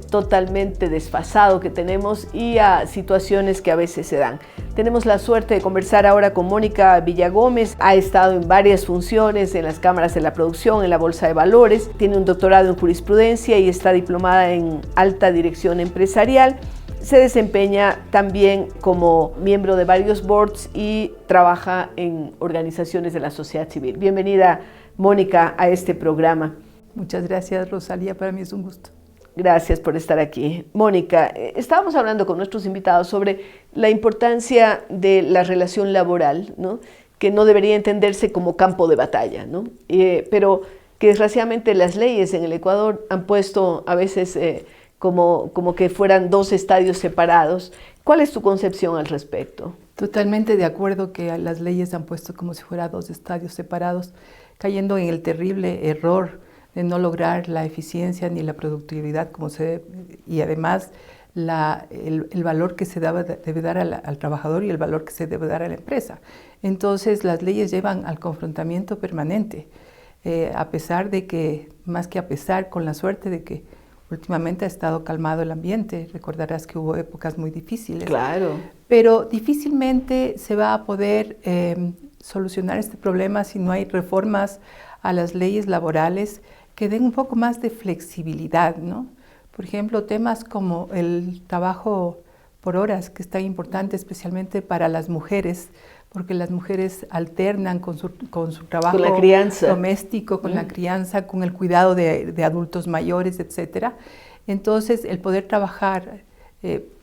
totalmente desfasado que tenemos y a situaciones que a veces se dan. Tenemos la suerte de conversar ahora con Mónica Villagómez. Ha estado en varias funciones en las cámaras de la producción, en la Bolsa de Valores, tiene un doctorado en jurisprudencia y está diplomada en alta dirección empresarial. Se desempeña también como miembro de varios boards y trabaja en organizaciones de la sociedad civil. Bienvenida, Mónica, a este programa. Muchas gracias, Rosalía. Para mí es un gusto. Gracias por estar aquí. Mónica, estábamos hablando con nuestros invitados sobre la importancia de la relación laboral, ¿no? Que no debería entenderse como campo de batalla, ¿no? Pero que desgraciadamente las leyes en el Ecuador han puesto a veces como que fueran dos estadios separados. ¿Cuál es tu concepción al respecto? Totalmente de acuerdo que las leyes han puesto como si fueran dos estadios separados, cayendo en el terrible error de no lograr la eficiencia ni la productividad y además el valor que se debe dar al trabajador y el valor que se debe dar a la empresa. Entonces las leyes llevan al confrontamiento permanente, a pesar de que, más que a pesar, con la suerte de que últimamente ha estado calmado el ambiente. Recordarás que hubo épocas muy difíciles. Claro. Pero difícilmente se va a poder solucionar este problema si no hay reformas a las leyes laborales que den un poco más de flexibilidad, ¿no? Por ejemplo, temas como el trabajo por horas, que es tan importante especialmente para las mujeres, porque las mujeres alternan con su trabajo con la crianza doméstico, con la crianza, con el cuidado de adultos mayores, etc. Entonces, el poder trabajar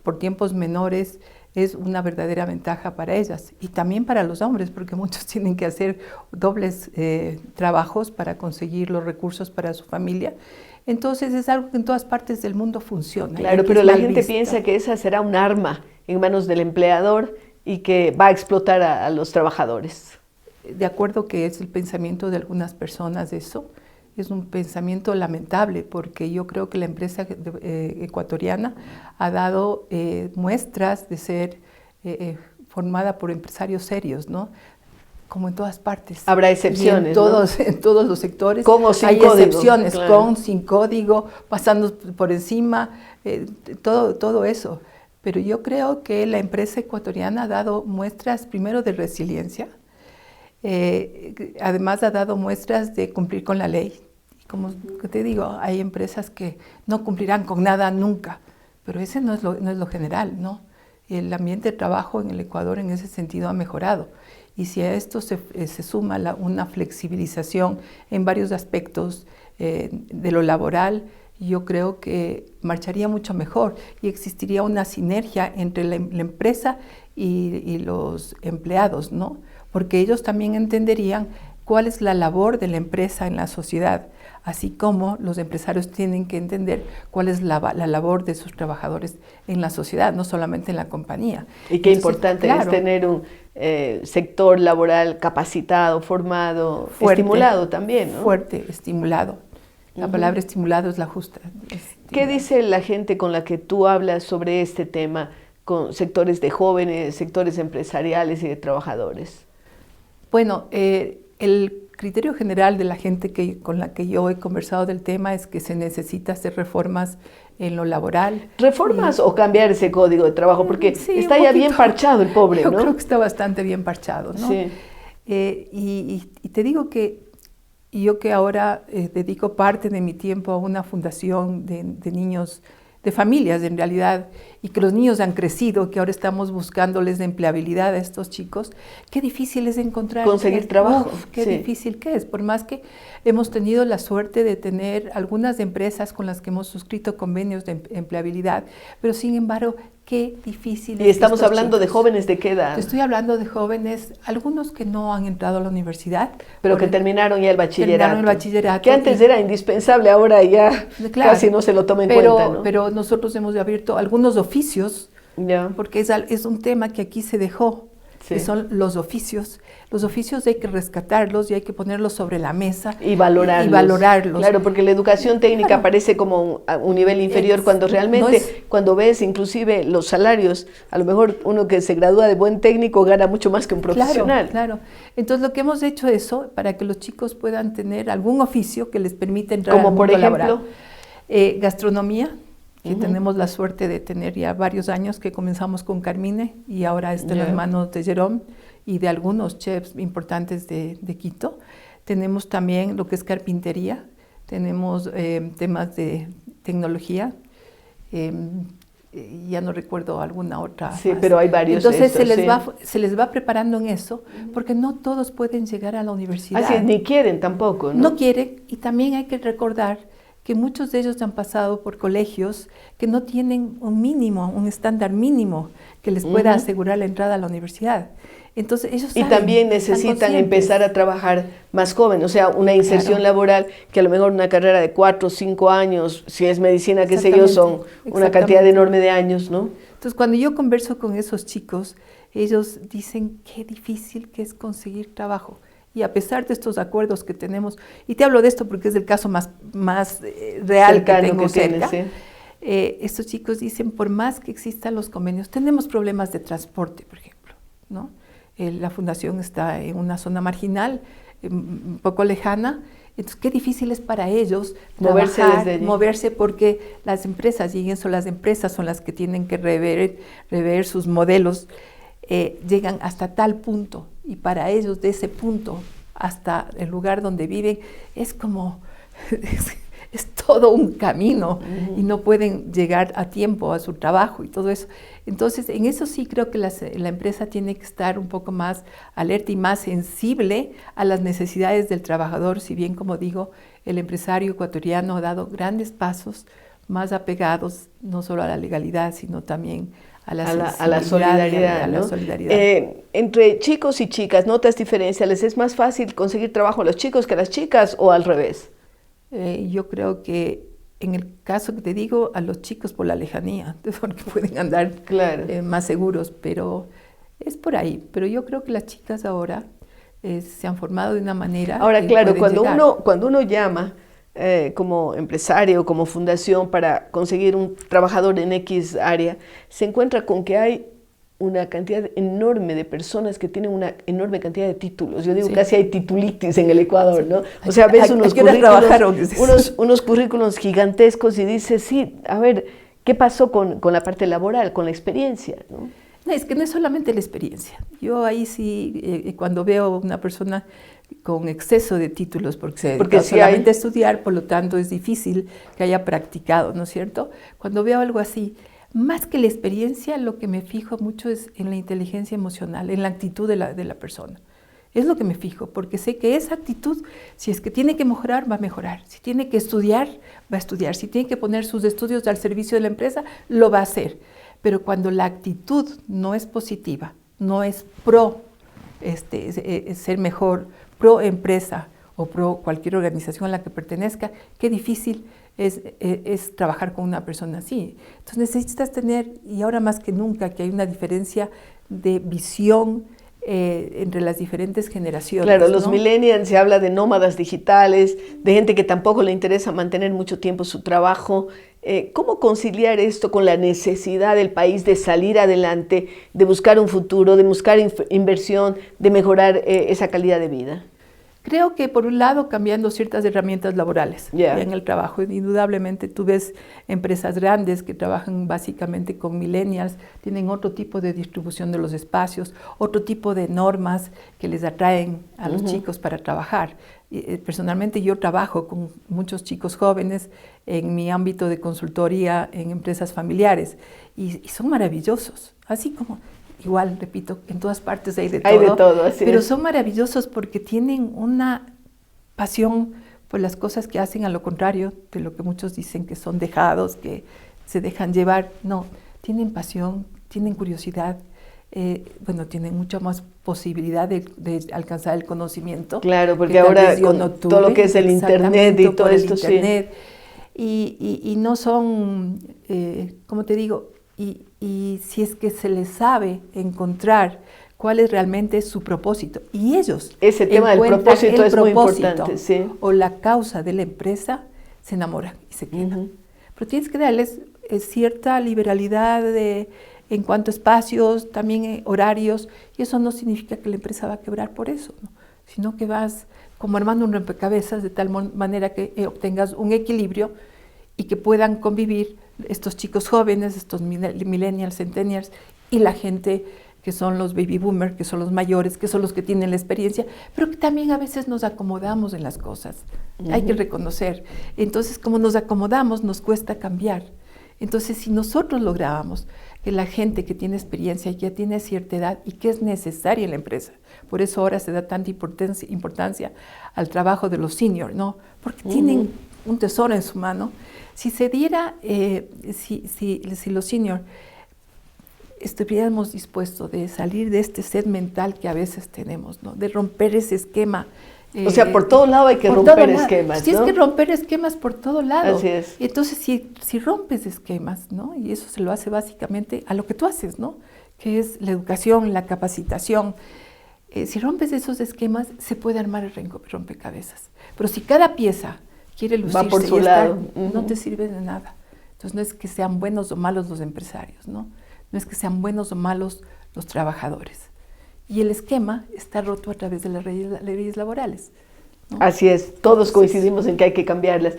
por tiempos menores es una verdadera ventaja para ellas y también para los hombres, porque muchos tienen que hacer dobles trabajos para conseguir los recursos para su familia. Entonces es algo que en todas partes del mundo funciona. Claro, pero la gente piensa que esa será un arma en manos del empleador y que va a explotar a los trabajadores. De acuerdo que es el pensamiento de algunas personas eso. Es un pensamiento lamentable porque yo creo que la empresa ecuatoriana ha dado muestras de ser formada por empresarios serios, ¿no? Como en todas partes. Habrá excepciones, en todos los sectores. Con o sin hay código, excepciones, claro. Con, sin código, pasando por encima, todo eso. Pero yo creo que la empresa ecuatoriana ha dado muestras primero de resiliencia, además ha dado muestras de cumplir con la ley. Como te digo, hay empresas que no cumplirán con nada nunca, pero ese no es lo general, ¿no? El ambiente de trabajo en el Ecuador en ese sentido ha mejorado. Y si a esto se suma una flexibilización en varios aspectos de lo laboral, yo creo que marcharía mucho mejor y existiría una sinergia entre la empresa y los empleados, ¿no? Porque ellos también entenderían cuál es la labor de la empresa en la sociedad, así como los empresarios tienen que entender cuál es la labor de sus trabajadores en la sociedad, no solamente en la compañía. Y qué importante es tener un sector laboral capacitado, formado, fuerte, estimulado también, ¿no? Fuerte, estimulado. La palabra estimulado es la justa. ¿Qué dice la gente con la que tú hablas sobre este tema, con sectores de jóvenes, sectores empresariales y de trabajadores? Bueno, el criterio general de la gente con la que yo he conversado del tema es que se necesita hacer reformas en lo laboral. ¿Reformas o cambiar ese código de trabajo? Porque sí, está ya bien parchado el pobre, yo ¿no? Yo creo que está bastante bien parchado, ¿no? Sí. Y te digo que yo que ahora dedico parte de mi tiempo a una fundación de niños, de familias en realidad, y que los niños han crecido, que ahora estamos buscándoles de empleabilidad a estos chicos, qué difícil es encontrar... Conseguir trabajo. Qué difícil que es, por más que hemos tenido la suerte de tener algunas empresas con las que hemos suscrito convenios de empleabilidad, pero sin embargo, qué difícil es. Y estamos hablando de jóvenes de qué edad. Estoy hablando de jóvenes, algunos que no han entrado a la universidad. Pero que terminaron ya el bachillerato. Terminaron el bachillerato. Que antes era indispensable, ahora ya casi no se lo toma en cuenta, ¿no? Pero nosotros hemos abierto algunos oficios, ya. porque es un tema que aquí se dejó, que son los oficios. Los oficios hay que rescatarlos y hay que ponerlos sobre la mesa. Y valorarlos. Claro, porque la educación técnica parece como un nivel inferior cuando realmente, cuando ves inclusive los salarios, a lo mejor uno que se gradúa de buen técnico gana mucho más que un profesional. Claro. Entonces lo que hemos hecho eso para que los chicos puedan tener algún oficio que les permita entrar al mundo laboral. Gastronomía, que tenemos la suerte de tener ya varios años, que comenzamos con Carmine y ahora está en las manos de Jerome y de algunos chefs importantes de Quito. Tenemos también lo que es carpintería, tenemos temas de tecnología, ya no recuerdo alguna otra. Sí, pero hay varios. Entonces se les va preparando en eso, porque no todos pueden llegar a la universidad. Así es, ni quieren tampoco, ¿no? No quieren, y también hay que recordar que muchos de ellos han pasado por colegios que no tienen un estándar mínimo que les pueda asegurar la entrada a la universidad. Entonces ellos saben, también necesitan empezar a trabajar más jóvenes, o sea, una inserción laboral que a lo mejor una carrera de 4 o 5 años, si es medicina, qué sé yo, son una cantidad enorme de años, ¿no? Entonces cuando yo converso con esos chicos, ellos dicen qué difícil que es conseguir trabajo. Y a pesar de estos acuerdos que tenemos, y te hablo de esto porque es el caso más real que tengo cerca, estos chicos dicen, por más que existan los convenios, tenemos problemas de transporte, por ejemplo, ¿no? La fundación está en una zona marginal, un poco lejana, entonces qué difícil es para ellos moverse porque las empresas, y eso las empresas son las que tienen que rever sus modelos, llegan hasta tal punto, y para ellos de ese punto hasta el lugar donde viven es como, es todo un camino, y no pueden llegar a tiempo a su trabajo y todo eso. Entonces, en eso sí creo que la empresa tiene que estar un poco más alerta y más sensible a las necesidades del trabajador, si bien, como digo, el empresario ecuatoriano ha dado grandes pasos más apegados no solo a la legalidad, sino también a la solidaridad, a ¿no? la solidaridad. Entre chicos y chicas, ¿notas diferencia? ¿Les es más fácil conseguir trabajo a los chicos que a las chicas o al revés? Yo creo que en el caso que te digo, a los chicos por la lejanía, porque pueden andar más seguros, pero es por ahí. Pero yo creo que las chicas ahora se han formado de una manera. Ahora, claro, cuando cuando uno llama como empresario, como fundación para conseguir un trabajador en X área, se encuentra con que hay una cantidad enorme de personas que tienen una enorme cantidad de títulos. Yo digo, casi hay titulitis en el Ecuador, ¿no? O sea, ves unos currículos gigantescos y dices, sí, a ver, ¿qué pasó con la parte laboral, con la experiencia, ¿no? No, es que no es solamente la experiencia. Yo ahí sí, cuando veo una persona con exceso de títulos, porque sí solamente estudiar, por lo tanto es difícil que haya practicado, ¿no es cierto? Cuando veo algo así, más que la experiencia, lo que me fijo mucho es en la inteligencia emocional, en la actitud de la persona. Es lo que me fijo, porque sé que esa actitud, si es que tiene que mejorar, va a mejorar. Si tiene que estudiar, va a estudiar. Si tiene que poner sus estudios al servicio de la empresa, lo va a hacer. Pero cuando la actitud no es positiva, no es pro ser mejor, pro empresa o pro cualquier organización a la que pertenezca, qué difícil es trabajar con una persona así. Entonces necesitas tener, y ahora más que nunca, que hay una diferencia de visión entre las diferentes generaciones. Claro, los millennials, se habla de nómadas digitales, de gente que tampoco le interesa mantener mucho tiempo su trabajo. ¿Cómo conciliar esto con la necesidad del país de salir adelante, de buscar un futuro, de buscar inversión, de mejorar esa calidad de vida? Creo que por un lado cambiando ciertas herramientas laborales en el trabajo. Indudablemente tú ves empresas grandes que trabajan básicamente con millennials, tienen otro tipo de distribución de los espacios, otro tipo de normas que les atraen a los chicos para trabajar. Personalmente yo trabajo con muchos chicos jóvenes en mi ámbito de consultoría en empresas familiares y son maravillosos, así como... Igual, repito, en todas partes hay de todo. Hay de todo, así pero es. Son maravillosos porque tienen una pasión por las cosas que hacen, a lo contrario de lo que muchos dicen que son dejados, que se dejan llevar. No, tienen pasión, tienen curiosidad, tienen mucha más posibilidad de alcanzar el conocimiento. Claro, porque ahora con todo lo que es el internet y todo esto, internet, y no son, como te digo, y si es que se les sabe encontrar cuál es realmente su propósito, y ellos ese tema del propósito es muy importante, sí. O la causa de la empresa, se enamoran y se quedan. Pero tienes que darles cierta liberalidad en cuanto a espacios, también horarios, y eso no significa que la empresa va a quebrar por eso, ¿no? Sino que vas como armando un rompecabezas de tal manera que obtengas un equilibrio y que puedan convivir estos chicos jóvenes, estos millennials, centennials, y la gente que son los baby boomers, que son los mayores, que son los que tienen la experiencia, pero que también a veces nos acomodamos en las cosas. Hay que reconocer. Entonces, como nos acomodamos, nos cuesta cambiar. Entonces, si nosotros lográbamos que la gente que tiene experiencia y que ya tiene cierta edad y que es necesaria en la empresa, por eso ahora se da tanta importancia al trabajo de los seniors, ¿no? Porque tienen un tesoro en su mano. Si se diera, si los seniors estuviéramos dispuestos de salir de este set mental que a veces tenemos, ¿no? De romper ese esquema. O sea, por todo lado hay que romper esquemas, ¿no? Tienes que romper esquemas por todo lado. Así es. Entonces, si rompes esquemas, ¿no? Y eso se lo hace básicamente a lo que tú haces, ¿no? Que es la educación, la capacitación. Si rompes esos esquemas, se puede armar el rompecabezas. Pero si cada pieza quiere lucirse, va por su lado, no te sirve de nada. Entonces no es que sean buenos o malos los empresarios, ¿no? No es que sean buenos o malos los trabajadores. Y el esquema está roto a través de las leyes laborales, ¿no? Así es, todos coincidimos en que hay que cambiarlas.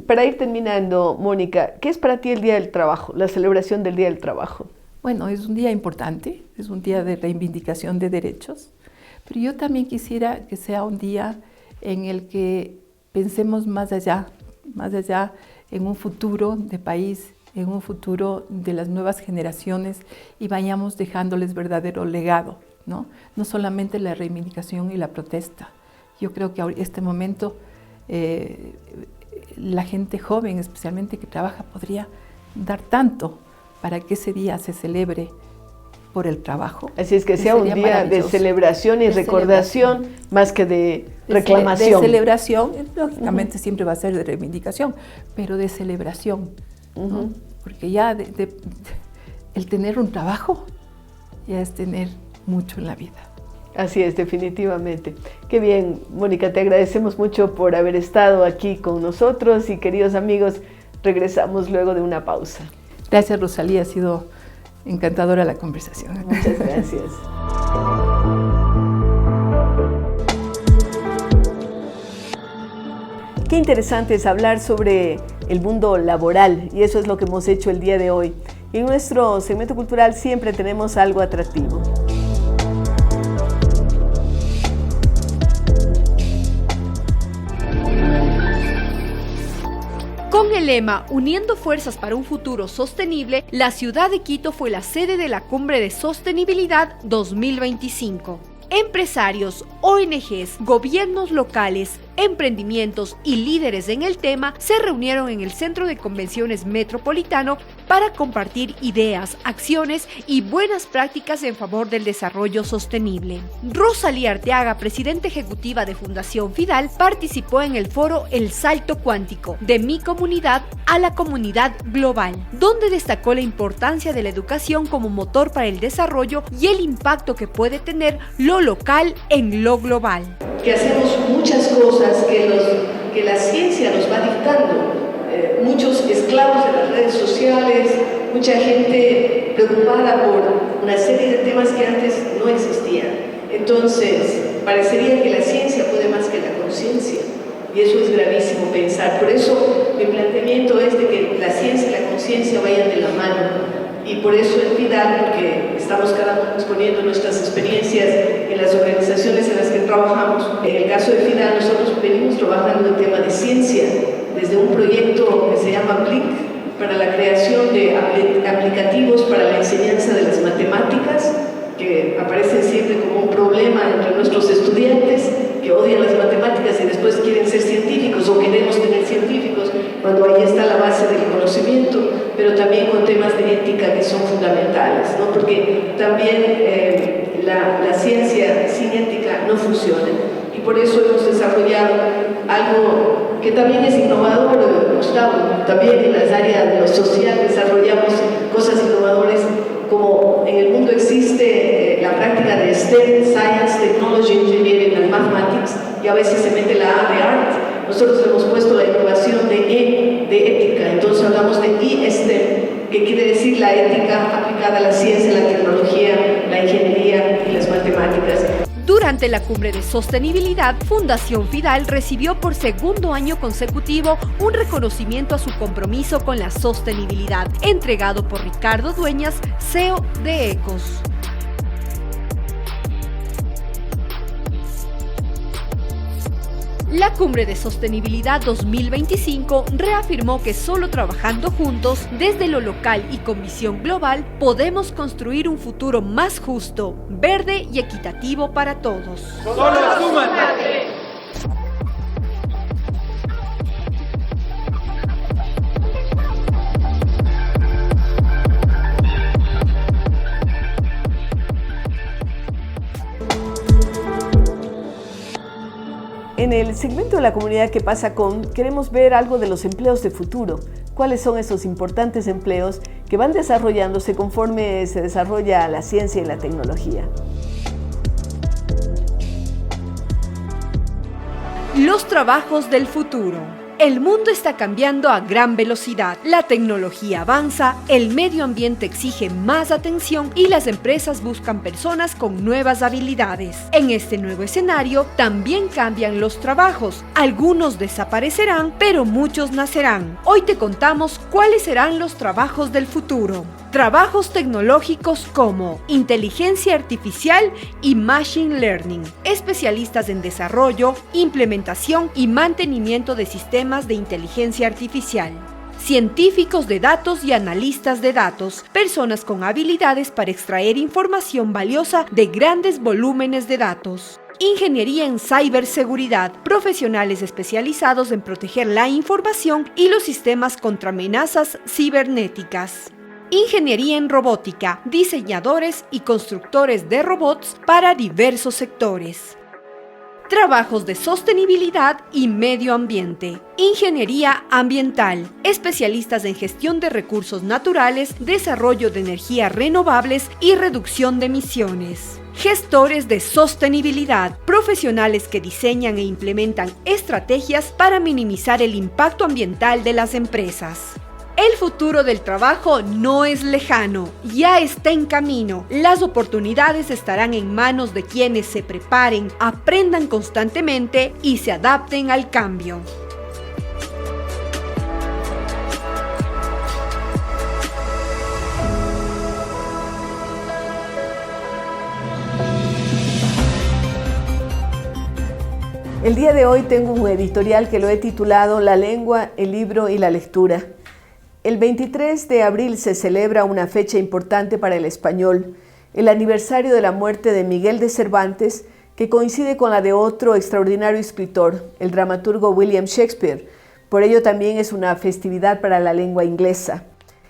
Para ir terminando, Mónica, ¿qué es para ti el Día del Trabajo, la celebración del Día del Trabajo? Bueno, es un día importante, es un día de reivindicación de derechos, pero yo también quisiera que sea un día en el que pensemos más allá en un futuro de país, en un futuro de las nuevas generaciones y vayamos dejándoles verdadero legado, ¿no? No solamente la reivindicación y la protesta. Yo creo que en este momento la gente joven, especialmente que trabaja, podría dar tanto para que ese día se celebre por el trabajo. Así es que sea un día de celebración y recordación más que de reclamación. De celebración, lógicamente siempre va a ser de reivindicación, pero de celebración, ¿no? Porque ya el tener un trabajo ya es tener mucho en la vida. Así es, definitivamente. Qué bien, Mónica, te agradecemos mucho por haber estado aquí con nosotros y queridos amigos, regresamos luego de una pausa. Gracias, Rosalía, ha sido encantadora la conversación. Muchas gracias. Qué interesante es hablar sobre el mundo laboral y eso es lo que hemos hecho el día de hoy. Y en nuestro segmento cultural siempre tenemos algo atractivo. Con el lema Uniendo Fuerzas para un Futuro Sostenible, la ciudad de Quito fue la sede de la Cumbre de Sostenibilidad 2025. Empresarios, ONGs, gobiernos locales, emprendimientos y líderes en el tema se reunieron en el Centro de Convenciones Metropolitano para compartir ideas, acciones y buenas prácticas en favor del desarrollo sostenible. Rosalía Arteaga, presidenta ejecutiva de Fundación Fidal, participó en el foro El Salto Cuántico, de mi comunidad a la comunidad global, donde destacó la importancia de la educación como motor para el desarrollo y el impacto que puede tener lo local en lo global. Que hacemos muchas cosas que la ciencia nos va dictando, muchos esclavos de las redes sociales, mucha gente preocupada por una serie de temas que antes no existían. Entonces, parecería que la ciencia puede más que la conciencia, y eso es gravísimo pensar. Por eso mi planteamiento es de que la ciencia y la conciencia vayan de la mano. Y por eso en Fidal, porque estamos cada uno exponiendo nuestras experiencias en las organizaciones en las que trabajamos. En el caso de Fidal, nosotros venimos trabajando en tema de ciencia, desde un proyecto que se llama BLIC, para la creación de aplicativos para la enseñanza de las matemáticas, que aparecen siempre como un problema entre nuestros estudiantes, que odian las matemáticas y después quieren ser científicos o queremos tener científicos, cuando ahí está la base del conocimiento, pero también con temas de ética que son fundamentales, ¿no? Porque también la ciencia sin ética no funciona, y por eso hemos desarrollado algo que también es innovador, Gustavo. También en las áreas de lo social desarrollamos cosas innovadoras, como en el mundo existe la práctica de STEM, Science, Technology, Engineering and Mathematics, y a veces se mete la A de Art. Nosotros hemos puesto la innovación de E de ética, entonces hablamos de I-STEM, que quiere decir la ética aplicada a la ciencia, la tecnología, la ingeniería y las matemáticas. Durante la Cumbre de Sostenibilidad, Fundación Fidal recibió por segundo año consecutivo un reconocimiento a su compromiso con la sostenibilidad, entregado por Ricardo Dueñas, CEO de ECOS. La Cumbre de Sostenibilidad 2025 reafirmó que solo trabajando juntos, desde lo local y con visión global, podemos construir un futuro más justo, verde y equitativo para todos. ¡Solo súmate! En el segmento de la comunidad que pasa con, queremos ver algo de los empleos de futuro. ¿Cuáles son esos importantes empleos que van desarrollándose conforme se desarrolla la ciencia y la tecnología? Los trabajos del futuro. El mundo está cambiando a gran velocidad, la tecnología avanza, el medio ambiente exige más atención y las empresas buscan personas con nuevas habilidades. En este nuevo escenario también cambian los trabajos, algunos desaparecerán, pero muchos nacerán. Hoy te contamos cuáles serán los trabajos del futuro. Trabajos tecnológicos como inteligencia artificial y machine learning, especialistas en desarrollo, implementación y mantenimiento de sistemas de inteligencia artificial. Científicos de datos y analistas de datos, personas con habilidades para extraer información valiosa de grandes volúmenes de datos. Ingeniería en ciberseguridad, profesionales especializados en proteger la información y los sistemas contra amenazas cibernéticas. ingeniería en robótica, diseñadores y constructores de robots para diversos sectores. Trabajos de sostenibilidad y medio ambiente. Ingeniería ambiental. Especialistas en gestión de recursos naturales, desarrollo de energías renovables y reducción de emisiones. Gestores de sostenibilidad. Profesionales que diseñan e implementan estrategias para minimizar el impacto ambiental de las empresas. El futuro del trabajo no es lejano, ya está en camino. Las oportunidades estarán en manos de quienes se preparen, aprendan constantemente y se adapten al cambio. El día de hoy tengo un editorial que lo he titulado La lengua, el libro y la lectura. El 23 de abril se celebra una fecha importante para el español, el aniversario de la muerte de Miguel de Cervantes, que coincide con la de otro extraordinario escritor, el dramaturgo William Shakespeare. Por ello también es una festividad para la lengua inglesa.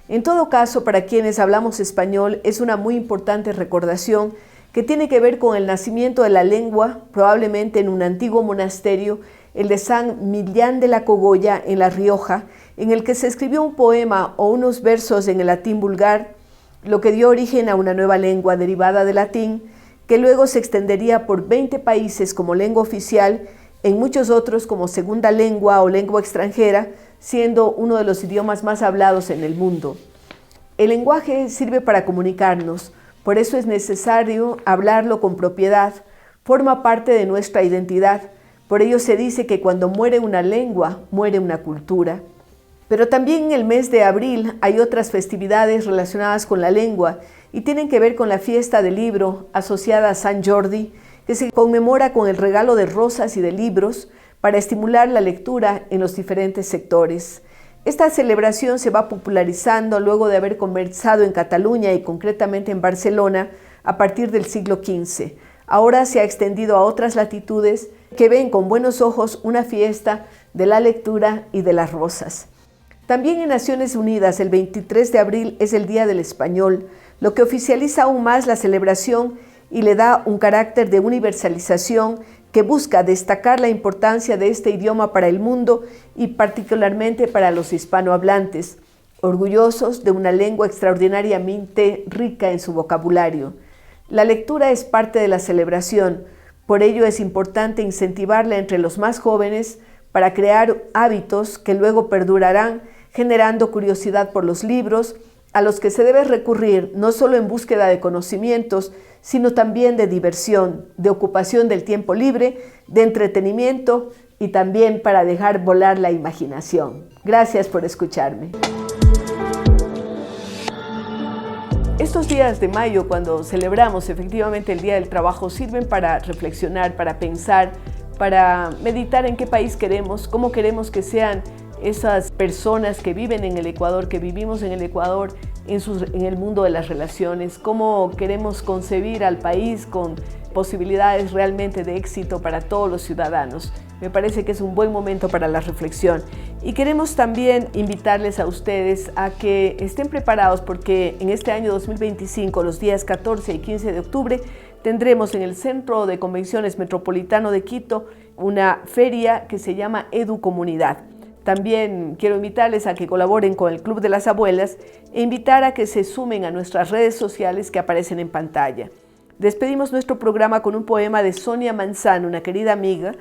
En todo caso, para quienes hablamos español, es una muy importante recordación que tiene que ver con el nacimiento de la lengua, probablemente en un antiguo monasterio, el de San Millán de la Cogolla, en La Rioja, en el que se escribió un poema o unos versos en el latín vulgar, lo que dio origen a una nueva lengua derivada del latín, que luego se extendería por 20 países como lengua oficial, en muchos otros como segunda lengua o lengua extranjera, siendo uno de los idiomas más hablados en el mundo. El lenguaje sirve para comunicarnos, por eso es necesario hablarlo con propiedad, forma parte de nuestra identidad. Por ello se dice que cuando muere una lengua, muere una cultura. Pero también en el mes de abril hay otras festividades relacionadas con la lengua y tienen que ver con la fiesta del libro asociada a San Jordi, que se conmemora con el regalo de rosas y de libros para estimular la lectura en los diferentes sectores. Esta celebración se va popularizando luego de haber comenzado en Cataluña y concretamente en Barcelona a partir del siglo XV. Ahora se ha extendido a otras latitudes que ven con buenos ojos una fiesta de la lectura y de las rosas. También en Naciones Unidas, el 23 de abril es el Día del Español, lo que oficializa aún más la celebración y le da un carácter de universalización que busca destacar la importancia de este idioma para el mundo y particularmente para los hispanohablantes, orgullosos de una lengua extraordinariamente rica en su vocabulario. La lectura es parte de la celebración, por ello es importante incentivarla entre los más jóvenes para crear hábitos que luego perdurarán, generando curiosidad por los libros, a los que se debe recurrir no solo en búsqueda de conocimientos, sino también de diversión, de ocupación del tiempo libre, de entretenimiento y también para dejar volar la imaginación. Gracias por escucharme. Estos días de mayo, cuando celebramos efectivamente el Día del Trabajo, sirven para reflexionar, para pensar, para meditar en qué país queremos, cómo queremos que sean esas personas que viven en el Ecuador, que vivimos en el Ecuador, en el mundo de las relaciones, cómo queremos concebir al país con posibilidades realmente de éxito para todos los ciudadanos. Me parece que es un buen momento para la reflexión. Y queremos también invitarles a ustedes a que estén preparados porque en este año 2025, los días 14 y 15 de octubre, tendremos en el Centro de Convenciones Metropolitano de Quito una feria que se llama EduComunidad. También quiero invitarles a que colaboren con el Club de las Abuelas e invitar a que se sumen a nuestras redes sociales que aparecen en pantalla. Despedimos nuestro programa con un poema de Sonia Manzano, una querida amiga,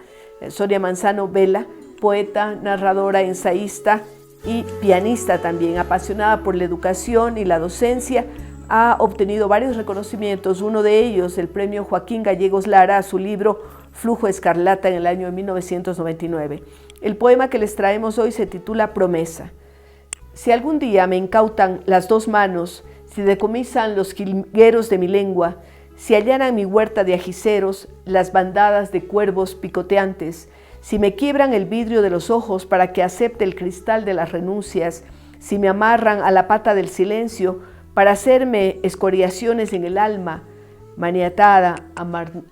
Sonia Manzano Vela, poeta, narradora, ensayista y pianista también, apasionada por la educación y la docencia. Ha obtenido varios reconocimientos, uno de ellos el premio Joaquín Gallegos Lara a su libro Flujo Escarlata en el año 1999. El poema que les traemos hoy se titula Promesa. Si algún día me incautan las dos manos, si decomisan los jilgueros de mi lengua, si allanan mi huerta de ajiceros, las bandadas de cuervos picoteantes, si me quiebran el vidrio de los ojos para que acepte el cristal de las renuncias, si me amarran a la pata del silencio para hacerme escoriaciones en el alma, maniatada,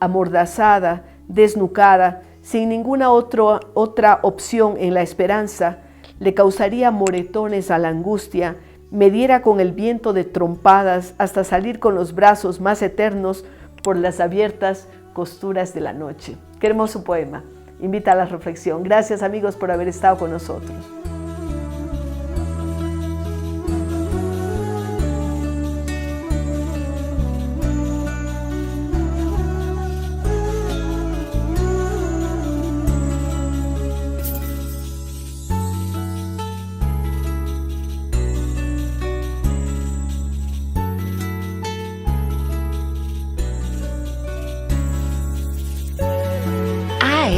amordazada, desnucada, sin ninguna otra opción en la esperanza, le causaría moretones a la angustia, me diera con el viento de trompadas hasta salir con los brazos más eternos por las abiertas costuras de la noche. Qué hermoso poema. Invita a la reflexión. Gracias, amigos, por haber estado con nosotros.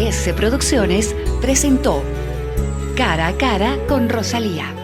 AS Producciones presentó Cara a Cara con Rosalía.